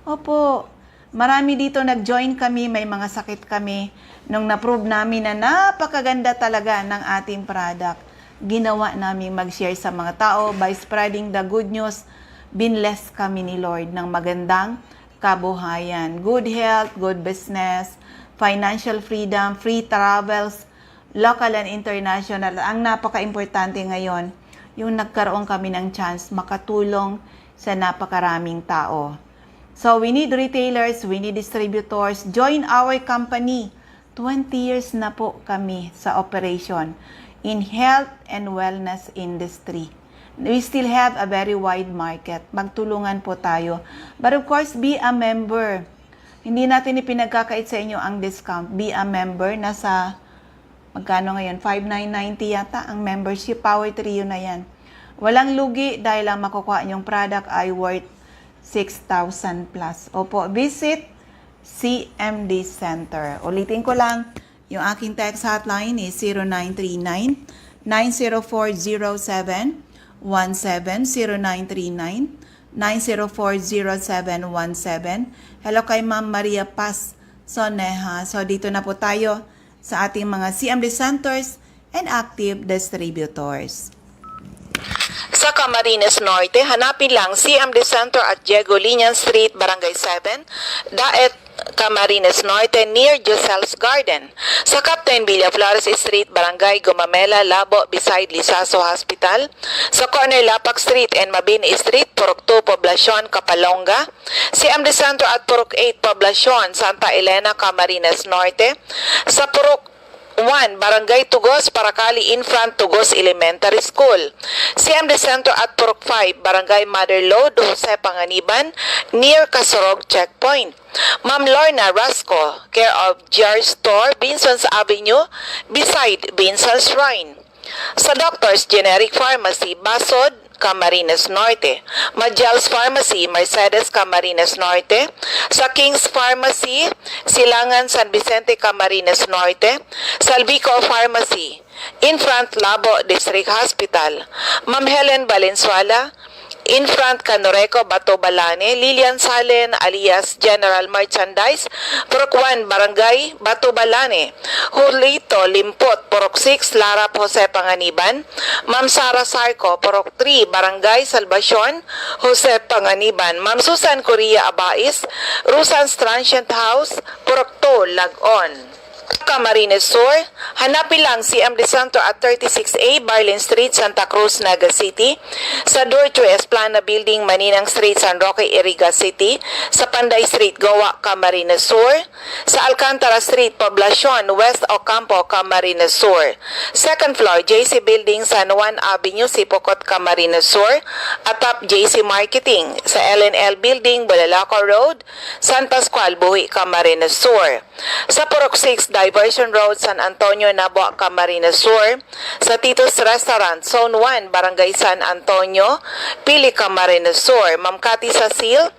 Opo, marami dito nag-join kami, may mga sakit kami. Nung na-prove namin na napakaganda talaga ng ating product, ginawa namin mag-share sa mga tao by spreading the good news. Binless kami ni Lord ng magandang kabuhayan. Good health, good business, financial freedom, free travels, local and international. Ang napaka-importante ngayon, yung nagkaroon kami ng chance makatulong sa napakaraming tao. So, we need retailers, we need distributors. Join our company. 20 years na po kami sa operation in health and wellness industry. We still have a very wide market. Magtulungan po tayo. But of course, be a member. Hindi natin ipinagkakait sa inyo ang discount. Be a member. Nasa, magkano ngayon? 5,990 yata ang membership. Power Trio na yan. Walang lugi dahil ang makukuha nyong product ay worth 6,000 plus. Opo, visit CMD Center. Ulitin ko lang, yung aking text hotline is 0939-9040717, 0939-9040717. Hello kay Ma'am Maria Paz Soneha. So, dito na po tayo sa ating mga CMD Centers and active distributors. Sa Camarines Norte, hanapin lang CMD Center at Diego Linian Street, Barangay 7, Daet, Camarines Norte, near Josel's Garden. Sa Captain Villaflores Street, Barangay Gumamela, Labo, beside Lisaso Hospital. Sa corner Lapak Street and Mabini Street, Purok 2, Poblacion, Kapalonga. CMD Center at Purok 8, Poblacion, Santa Elena, Camarines Norte. Sa Purok 1, Barangay Tugos, Paracali, in front Tugos Elementary School. CMD Center at Purok 5, Barangay Mother Lode, Jose Panganiban, near Kasorog Checkpoint. Ma'am Lorna Rasco, care of GR Store, Binson's Avenue, beside Binson's Shrine. Sa Doctor's Generic Pharmacy, Basod, Camarines Norte. Majals Pharmacy, Mercedes, Camarines Norte. Sa King's Pharmacy, Silangan, San Vicente, Camarines Norte. Salvico Pharmacy, Infront Labo District Hospital. Ma'am Helen Valenzuela, Infront Canoreco, Bato Balane. Lilian Salen alias General Merchandise, Purok 1, Barangay Bato Balane. Julito Limpot, Purok 6, Lara Jose Panganiban. Ma'am Sara Sarco, Purok 3, Barangay Salvacion, Jose Panganiban. Ma'am Susan Correa Abais, Rusan's Transient House, Purok 2, Lagon. Camarines Sur, hanapin lang si MD Center at 36A, Barlin Street, Santa Cruz, Naga City. Sa Dorchue Esplana Building, Maninang Street, San Roque, Iriga City. Sa Panday Street, Goa, Camarines Sur. Sa Alcantara Street, Poblacion, West Ocampo, Camarines Sur. Second floor, JC Building, San Juan Avenue, Sipocot, Camarines Sur. Atap JC Marketing. Sa LNL Building, Balalaco Road, San Pascual, Buhi, Camarines Sur. Sa Purok 6, Diversion Road, San Antonio, Nabo, Camarines Sur. Sa Tito's Restaurant, Zone 1, Barangay San Antonio, Pili, Camarines Sur. Ma'am Cathy Sasil,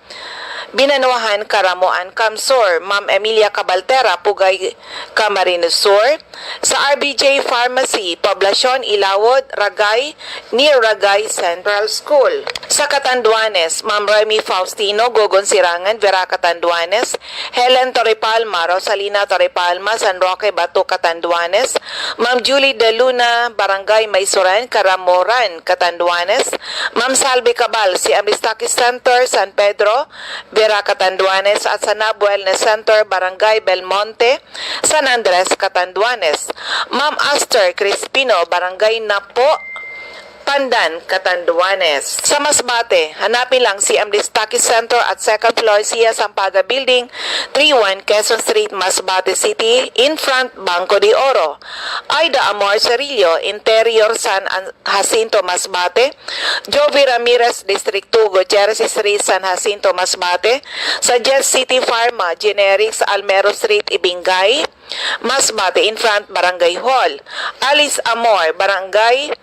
Binanuahan, Karamuan, Camsur. Ma'am Emilia Cabaltera, Pugay, Camarines Sur. Sa RBJ Pharmacy, Poblacion, Ilawod, Ragay, near Ragay Central School. Sa Catanduanes, Ma'am Remy Faustino, Gogon Sirangan, Vera Catanduanes. Helen Torrepalma, Rosalina Torrepalma, San Roque, Bato, Catanduanes. Ma'am Julie De Luna, Barangay Maysuran, Caramoran, Catanduanes. Ma'am Salve Cabal, si Amistaki Center, San Pedro, Vera Catanduanes. At sa NAB Wellness Center, Barangay Belmonte, San Andres, Catanduanes. Ma'am Aster Crispino, Barangay Napo, Pandan, Catanduanes. Sa Masbate, hanapin lang si MD Stocky Center at second floor Sia Sampaga Building, 31 Quezon Street, Masbate City, in front Banco de Oro. Aida Amor Cerillo, Interior San Jacinto, Masbate. Jovi Ramirez, District 2, Gutierrez Street, San Jacinto, Masbate. Sa Jet City Pharma, Generics, Almero Street, Ibingay, Masbate, in front Barangay Hall. Alice Amor, Barangay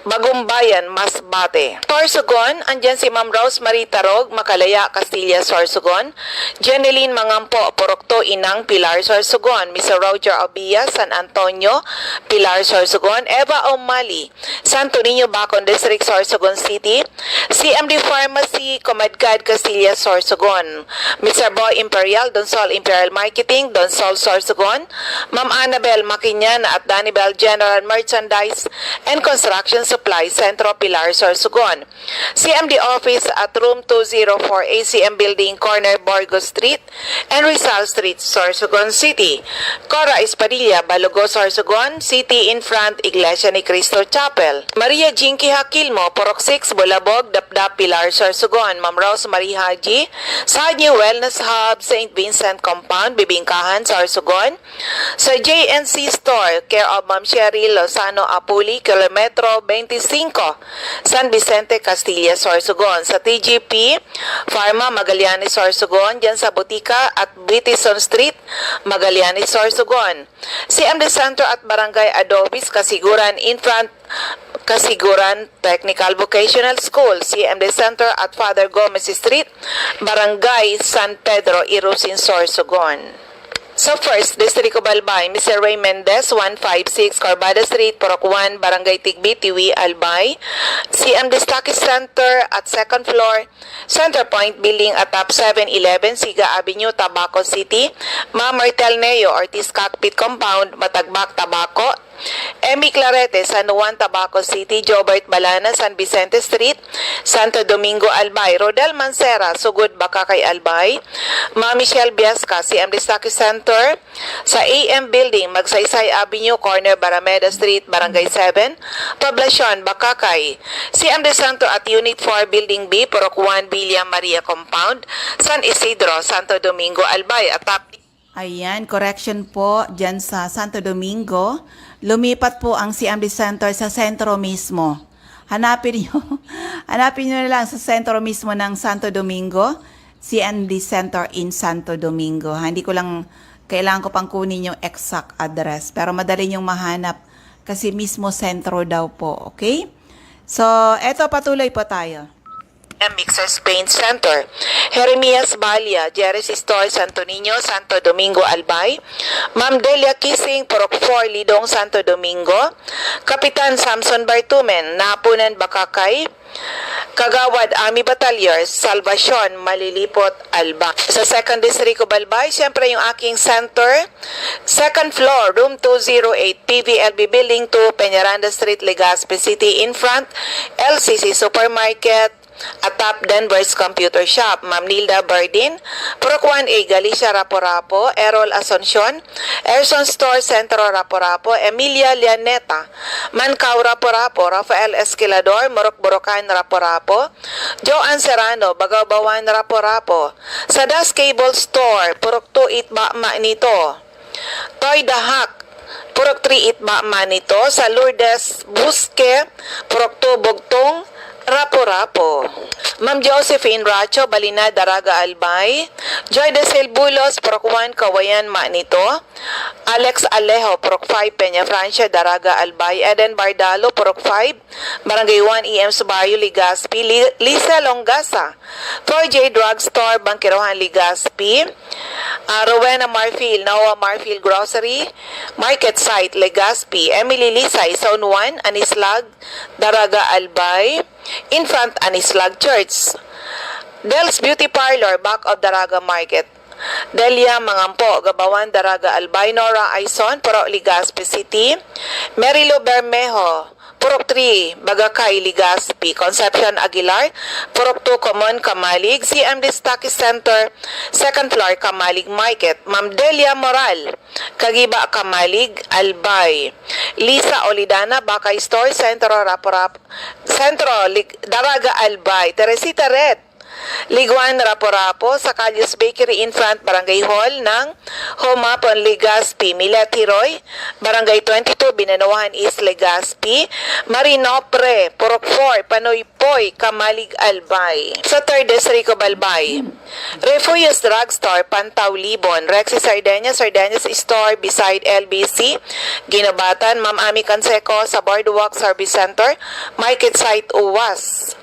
Bagumbayan, Masbate. Sorsogon, andyan si Ma'am Rosemary Tarog, Makalaya, Castilla, Sorsogon. Jeneline Mangampo, Porokto, Inang, Pilar, Sorsogon. Mr. Roger Obia, San Antonio, Pilar, Sorsogon. Eva O'Malley, Santo Niño, Bacon District, Sorsogon City. CMD Pharmacy, Comadcad, Castilla, Sorsogon. Mr. Boy Imperial, Donsol Imperial Marketing, Donsol, Sorsogon. Ma'am Annabel Maquinyan at Danibel General Merchandise and Construction Supply, Centro Pilar, Sorsogon. CMD Office at Room 204 ACM Building, Corner Borgo Street and Rizal Street, Sorsogon City. Cora Espadilla, Balugo, Sorsogon City, in front Iglesia ni Cristo Chapel. Maria Jinky Hakilmo, Porok 6, Bulabog, Dapdap, Pilar, Sorsogon. Ma'am Rose Marie Haji, sa New Wellness Hub, St. Vincent Compound, Bibingkahan, Sorsogon. Sa JNC Store, care of Ma'am Sherry Lozano Apuli, Kilometro 25, San Vicente, Castilla, Sorsogon. Sa TGP Pharma, Magallanes, Sorsogon, dyan sa Butika at Bitison Street, Magallanes, Sorsogon. CMD Center at Barangay Adobis, Kasiguran, in front Kasiguran Technical Vocational School. CMD Center at Father Gomez Street, Barangay San Pedro, Irusin, Sorsogon. Sa First District of Albay, Mr. Ray Mendez, 156 Corbada Street, Purok 1, Barangay Tigbi, Tiwi, Albay. CMD Stocky Center at second floor, Center Point Building at top 711, Siga Avenue, Tabaco City. Ma'am Martel Neo, Ortiz Cockpit Compound, Matagbak, Tabaco. Emmy Clarete, San Juan, Tabaco City. Jobert Balana, San Vicente Street, Santo Domingo, Albay. Rodel Mancera, Sugod, Bakakay, Albay. Ma'am Michelle Biasca, CMD Stocky Center sa AM Building, Magsaysay Avenue, Corner Barameda Street, Barangay 7, Poblacion, Bakakay. CMD Center at Unit 4 Building B, Purok 1, Villa Maria Compound, San Isidro, Santo Domingo, Albay. At top Ayan, correction po dyan sa Santo Domingo. Lumipat po ang CMD Center sa sentro mismo. Hanapin nyo na lang sa sentro mismo ng Santo Domingo, CMD Center in Santo Domingo. Hindi ko lang, kailangan ko pang kunin yung exact address. Pero madali nyong mahanap kasi mismo sentro daw po, okay? So, eto patuloy po tayo. Mixers Paint Center. Jeremias Balia, Jerry's Store, Santo Niño, Santo Domingo, Albay. Ma'am Delia Kissing, Purok 4, Lidong, Santo Domingo. Kapitan Samson Bartumen, Napunan, Bakakay. Kagawad Ami Batalyor, Salvacion, Malilipot, Alba. Sa 2nd District of Albay, siyempre yung aking center, 2nd floor, room 208, PVLB Building 2, Peñaranda Street, Legazpi City, in front, LCC Supermarket, atap Denver's Computer Shop. Ma'am Nilda Bardin, Purok 1A, Galicia, Rapo-Rapo. Errol Asuncion, Erson Store, Centro, Rapo-Rapo. Emilia Lianeta, Mancao, Rapo-Rapo. Rafael Esquilador, Morok-Borocan, Rapo-Rapo. Joanne Serrano, Bagaw-Bawan, Rapo-Rapo. Sadas Cable Store, Purok 2 Itba, Manito. Toy Dahak, Purok 3 Itba, Manito. Sa Lourdes Busque, Purok 2 Bugtong, Rapo-Rapo. Ma'am Josephine Racho, Balina, Daraga, Albay. Joy de Silbulos, Purok 1, Kawayan, Manito. Alex Alejo, Purok 5, Peña Francia, Daraga, Albay. Eden Bardalo, Purok 5, Barangay 1, EM Subayo, Legazpi. Lisa Longasa, 4J Drugstore, Bangkirohan, Legazpi. Rowena Marfil, Noah Marfil Grocery, Market Site, Legazpi. Emily Lisay, Zone 1, Anislag, Daraga, Albay. In front, Anislag Church. Del's Beauty Parlor, back of Daraga Market. Delia Mangampo, Gabawan, Daraga, Albay. Nora Aison, Purok, Legazpi City. Merilo Bermejo, Purok 3, Bagakay, Legazpi. Concepcion Aguilar, Purok 2, Common, Kamalig. CMD Stock Center, 2nd floor, Kamalig Market. Ma'am Delia Moral, Kagiba, Kamalig, Albay. Lisa Olidana, Bakay Store, Centro, Raporap, Centro, Daraga, Albay. Teresita Red, Liguan, Rapo-Rapo. Sa Calyos Bakery, in front, Barangay Hall ng Homapon, Legazpi. Milet Hiroy, Barangay 22, Binanawahan East, Legazpi. Marinopre, Purok 4, Panoy Poy, Kamalig, Albay. Sa 3rd District of Albay, Refuyos Drugstore, Pantaw, Libon. Rexy Sardeñas, Sardeñas Store beside LBC, Ginobatan. Ma'am Ami Canseco sa Boardwalk Service Center, Market Site, Uwas.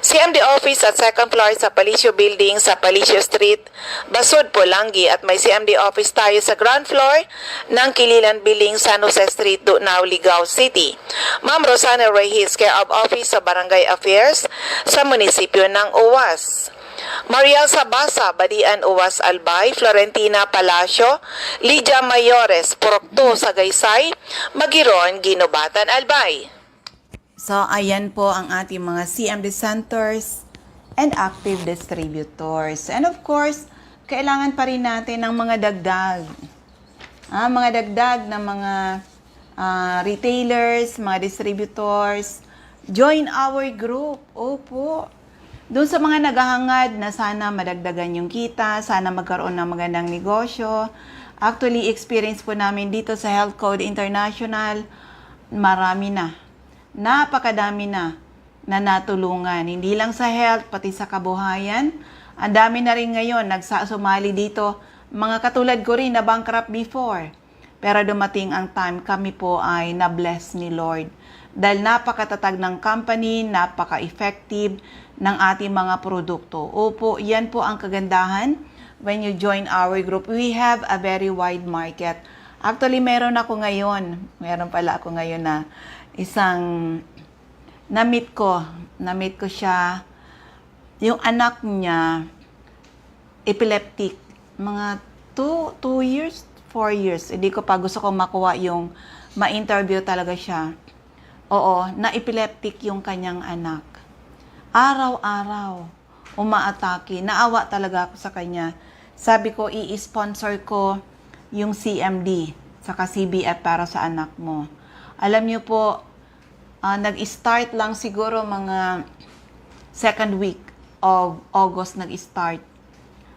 CMD office at 2nd floor sa Palicio Building sa Palicio Street, Basud, Pulangi. At may CMD office tayo sa ground floor ng Kililan Building, San Jose Street, Dunao, Ligao City. Ma'am Rosana Reyes, care of office sa Barangay Affairs sa munisipyo ng Uwas. Mariel Sabasa, Badian, Uwas, Albay. Florentina Palacio, Lydia Mayores, Purok 2, Sagaysay, Magiron, Ginobatan, Albay. So, ayan po ang ating mga CMD centers and active distributors. And of course, kailangan pa rin natin ng mga dagdag. Mga dagdag na mga retailers, mga distributors. Join our group. Opo. Doon sa mga naghahangad na sana madagdagan yung kita, sana magkaroon ng magandang negosyo. Actually, experience po namin dito sa Health Code International, marami na. Napakadami na natulungan. Hindi lang sa health, pati sa kabuhayan. Ang dami na rin ngayon nagsasumali dito. Mga katulad ko rin na bankrupt before. Pero dumating ang time, kami po ay na-bless ni Lord. Dahil napakatatag ng company, napaka-effective ng ating mga produkto. Opo, yan po ang kagandahan. When you join our group, we have a very wide market. Actually, meron pala ako ngayon na isang na-meet ko siya, yung anak niya, epileptic, mga 2 years, 4 years, hindi ko pa gusto kong makuha yung ma-interview talaga siya. Oo, na-epileptic yung kanyang anak. Araw-araw, umaatake, naawa talaga ako sa kanya. Sabi ko, i-sponsor ko yung CMD, saka CBF para sa anak mo. Alam niyo po, nag-start lang siguro mga 2nd week of August nag-start.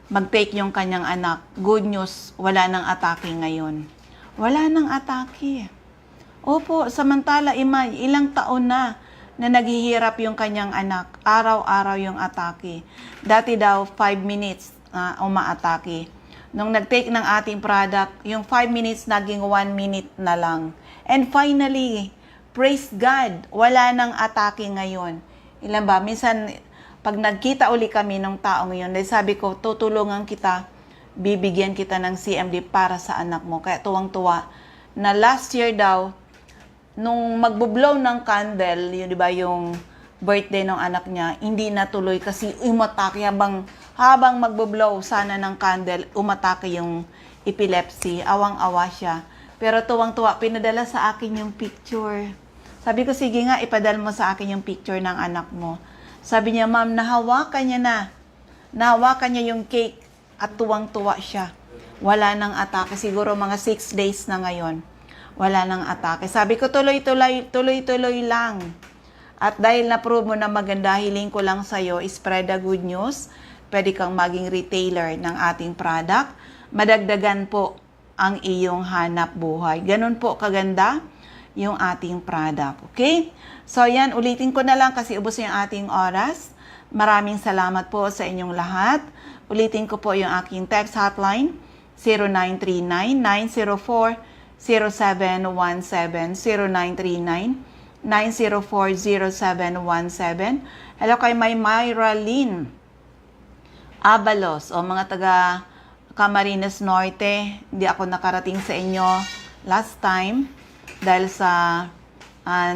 Mag-take yung kanyang anak. Good news, wala nang atake ngayon. Wala nang atake. Opo, samantala ilang taon na naghihirap yung kanyang anak. Araw-araw yung atake. Dati daw 5 minutes umaatake. Nung nag-take ng ating product, yung 5 minutes naging 1 minute na lang. And finally, praise God, wala nang atake ngayon. Ilan ba? Minsan, pag nagkita uli kami ng taong yun, dahil sabi ko, tutulungan kita, bibigyan kita ng CMD para sa anak mo. Kaya tuwang-tuwa na last year daw, nung magbublow ng candle, yun, di ba, yung birthday ng anak niya, hindi natuloy kasi umatake habang magbublow sana ng candle, umatake yung epilepsy. Awang-awa siya. Pero tuwang-tuwa, pinadala sa akin yung picture. Sabi ko, sige nga, ipadala mo sa akin yung picture ng anak mo. Sabi niya, ma'am, nahawakan niya na. Nahawakan niya yung cake at tuwang-tuwa siya. Wala nang atake. Siguro mga 6 days na ngayon. Wala nang atake. Sabi ko, tuloy-tuloy lang. At dahil na-prove mo na maganda, hiling ko lang sa'yo, spread the good news. Pwede kang maging retailer ng ating product. Madagdagan po ang iyong hanap buhay. Ganun po kaganda yung ating product. Okay? So, yan, ulitin ko na lang kasi ubos yung ating oras. Maraming salamat po sa inyong lahat. Ulitin ko po yung aking text hotline, 0939-904-0717, 0939-904-0717. Hello kay Myra Lynn Abalos, o mga taga Camarines Norte. Hindi ako nakarating sa inyo last time dahil sa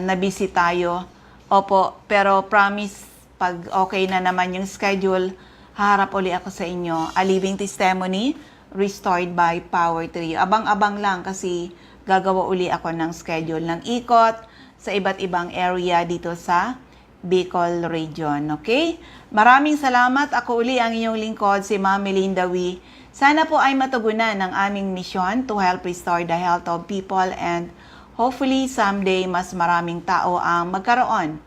nabisi tayo. Opo, pero promise, pag okay na naman yung schedule, haharap uli ako sa inyo. A living testimony restored by Power 3. Abang-abang lang kasi gagawa uli ako ng schedule ng ikot sa iba't ibang area dito sa Bicol region. Okay? Maraming salamat. Ako uli ang inyong lingkod, si Ma'am Melinda Wee. Sana po ay matugunan ang aming mission to help restore the health of people and hopefully someday mas maraming tao ang magkaroon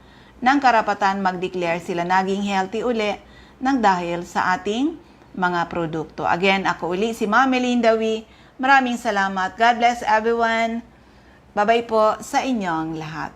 ng karapatan mag-declare sila naging healthy uli ng dahil sa ating mga produkto. Again, ako uli si Ma'am Melinda Wee. Maraming salamat. God bless everyone. Bye-bye po sa inyong lahat.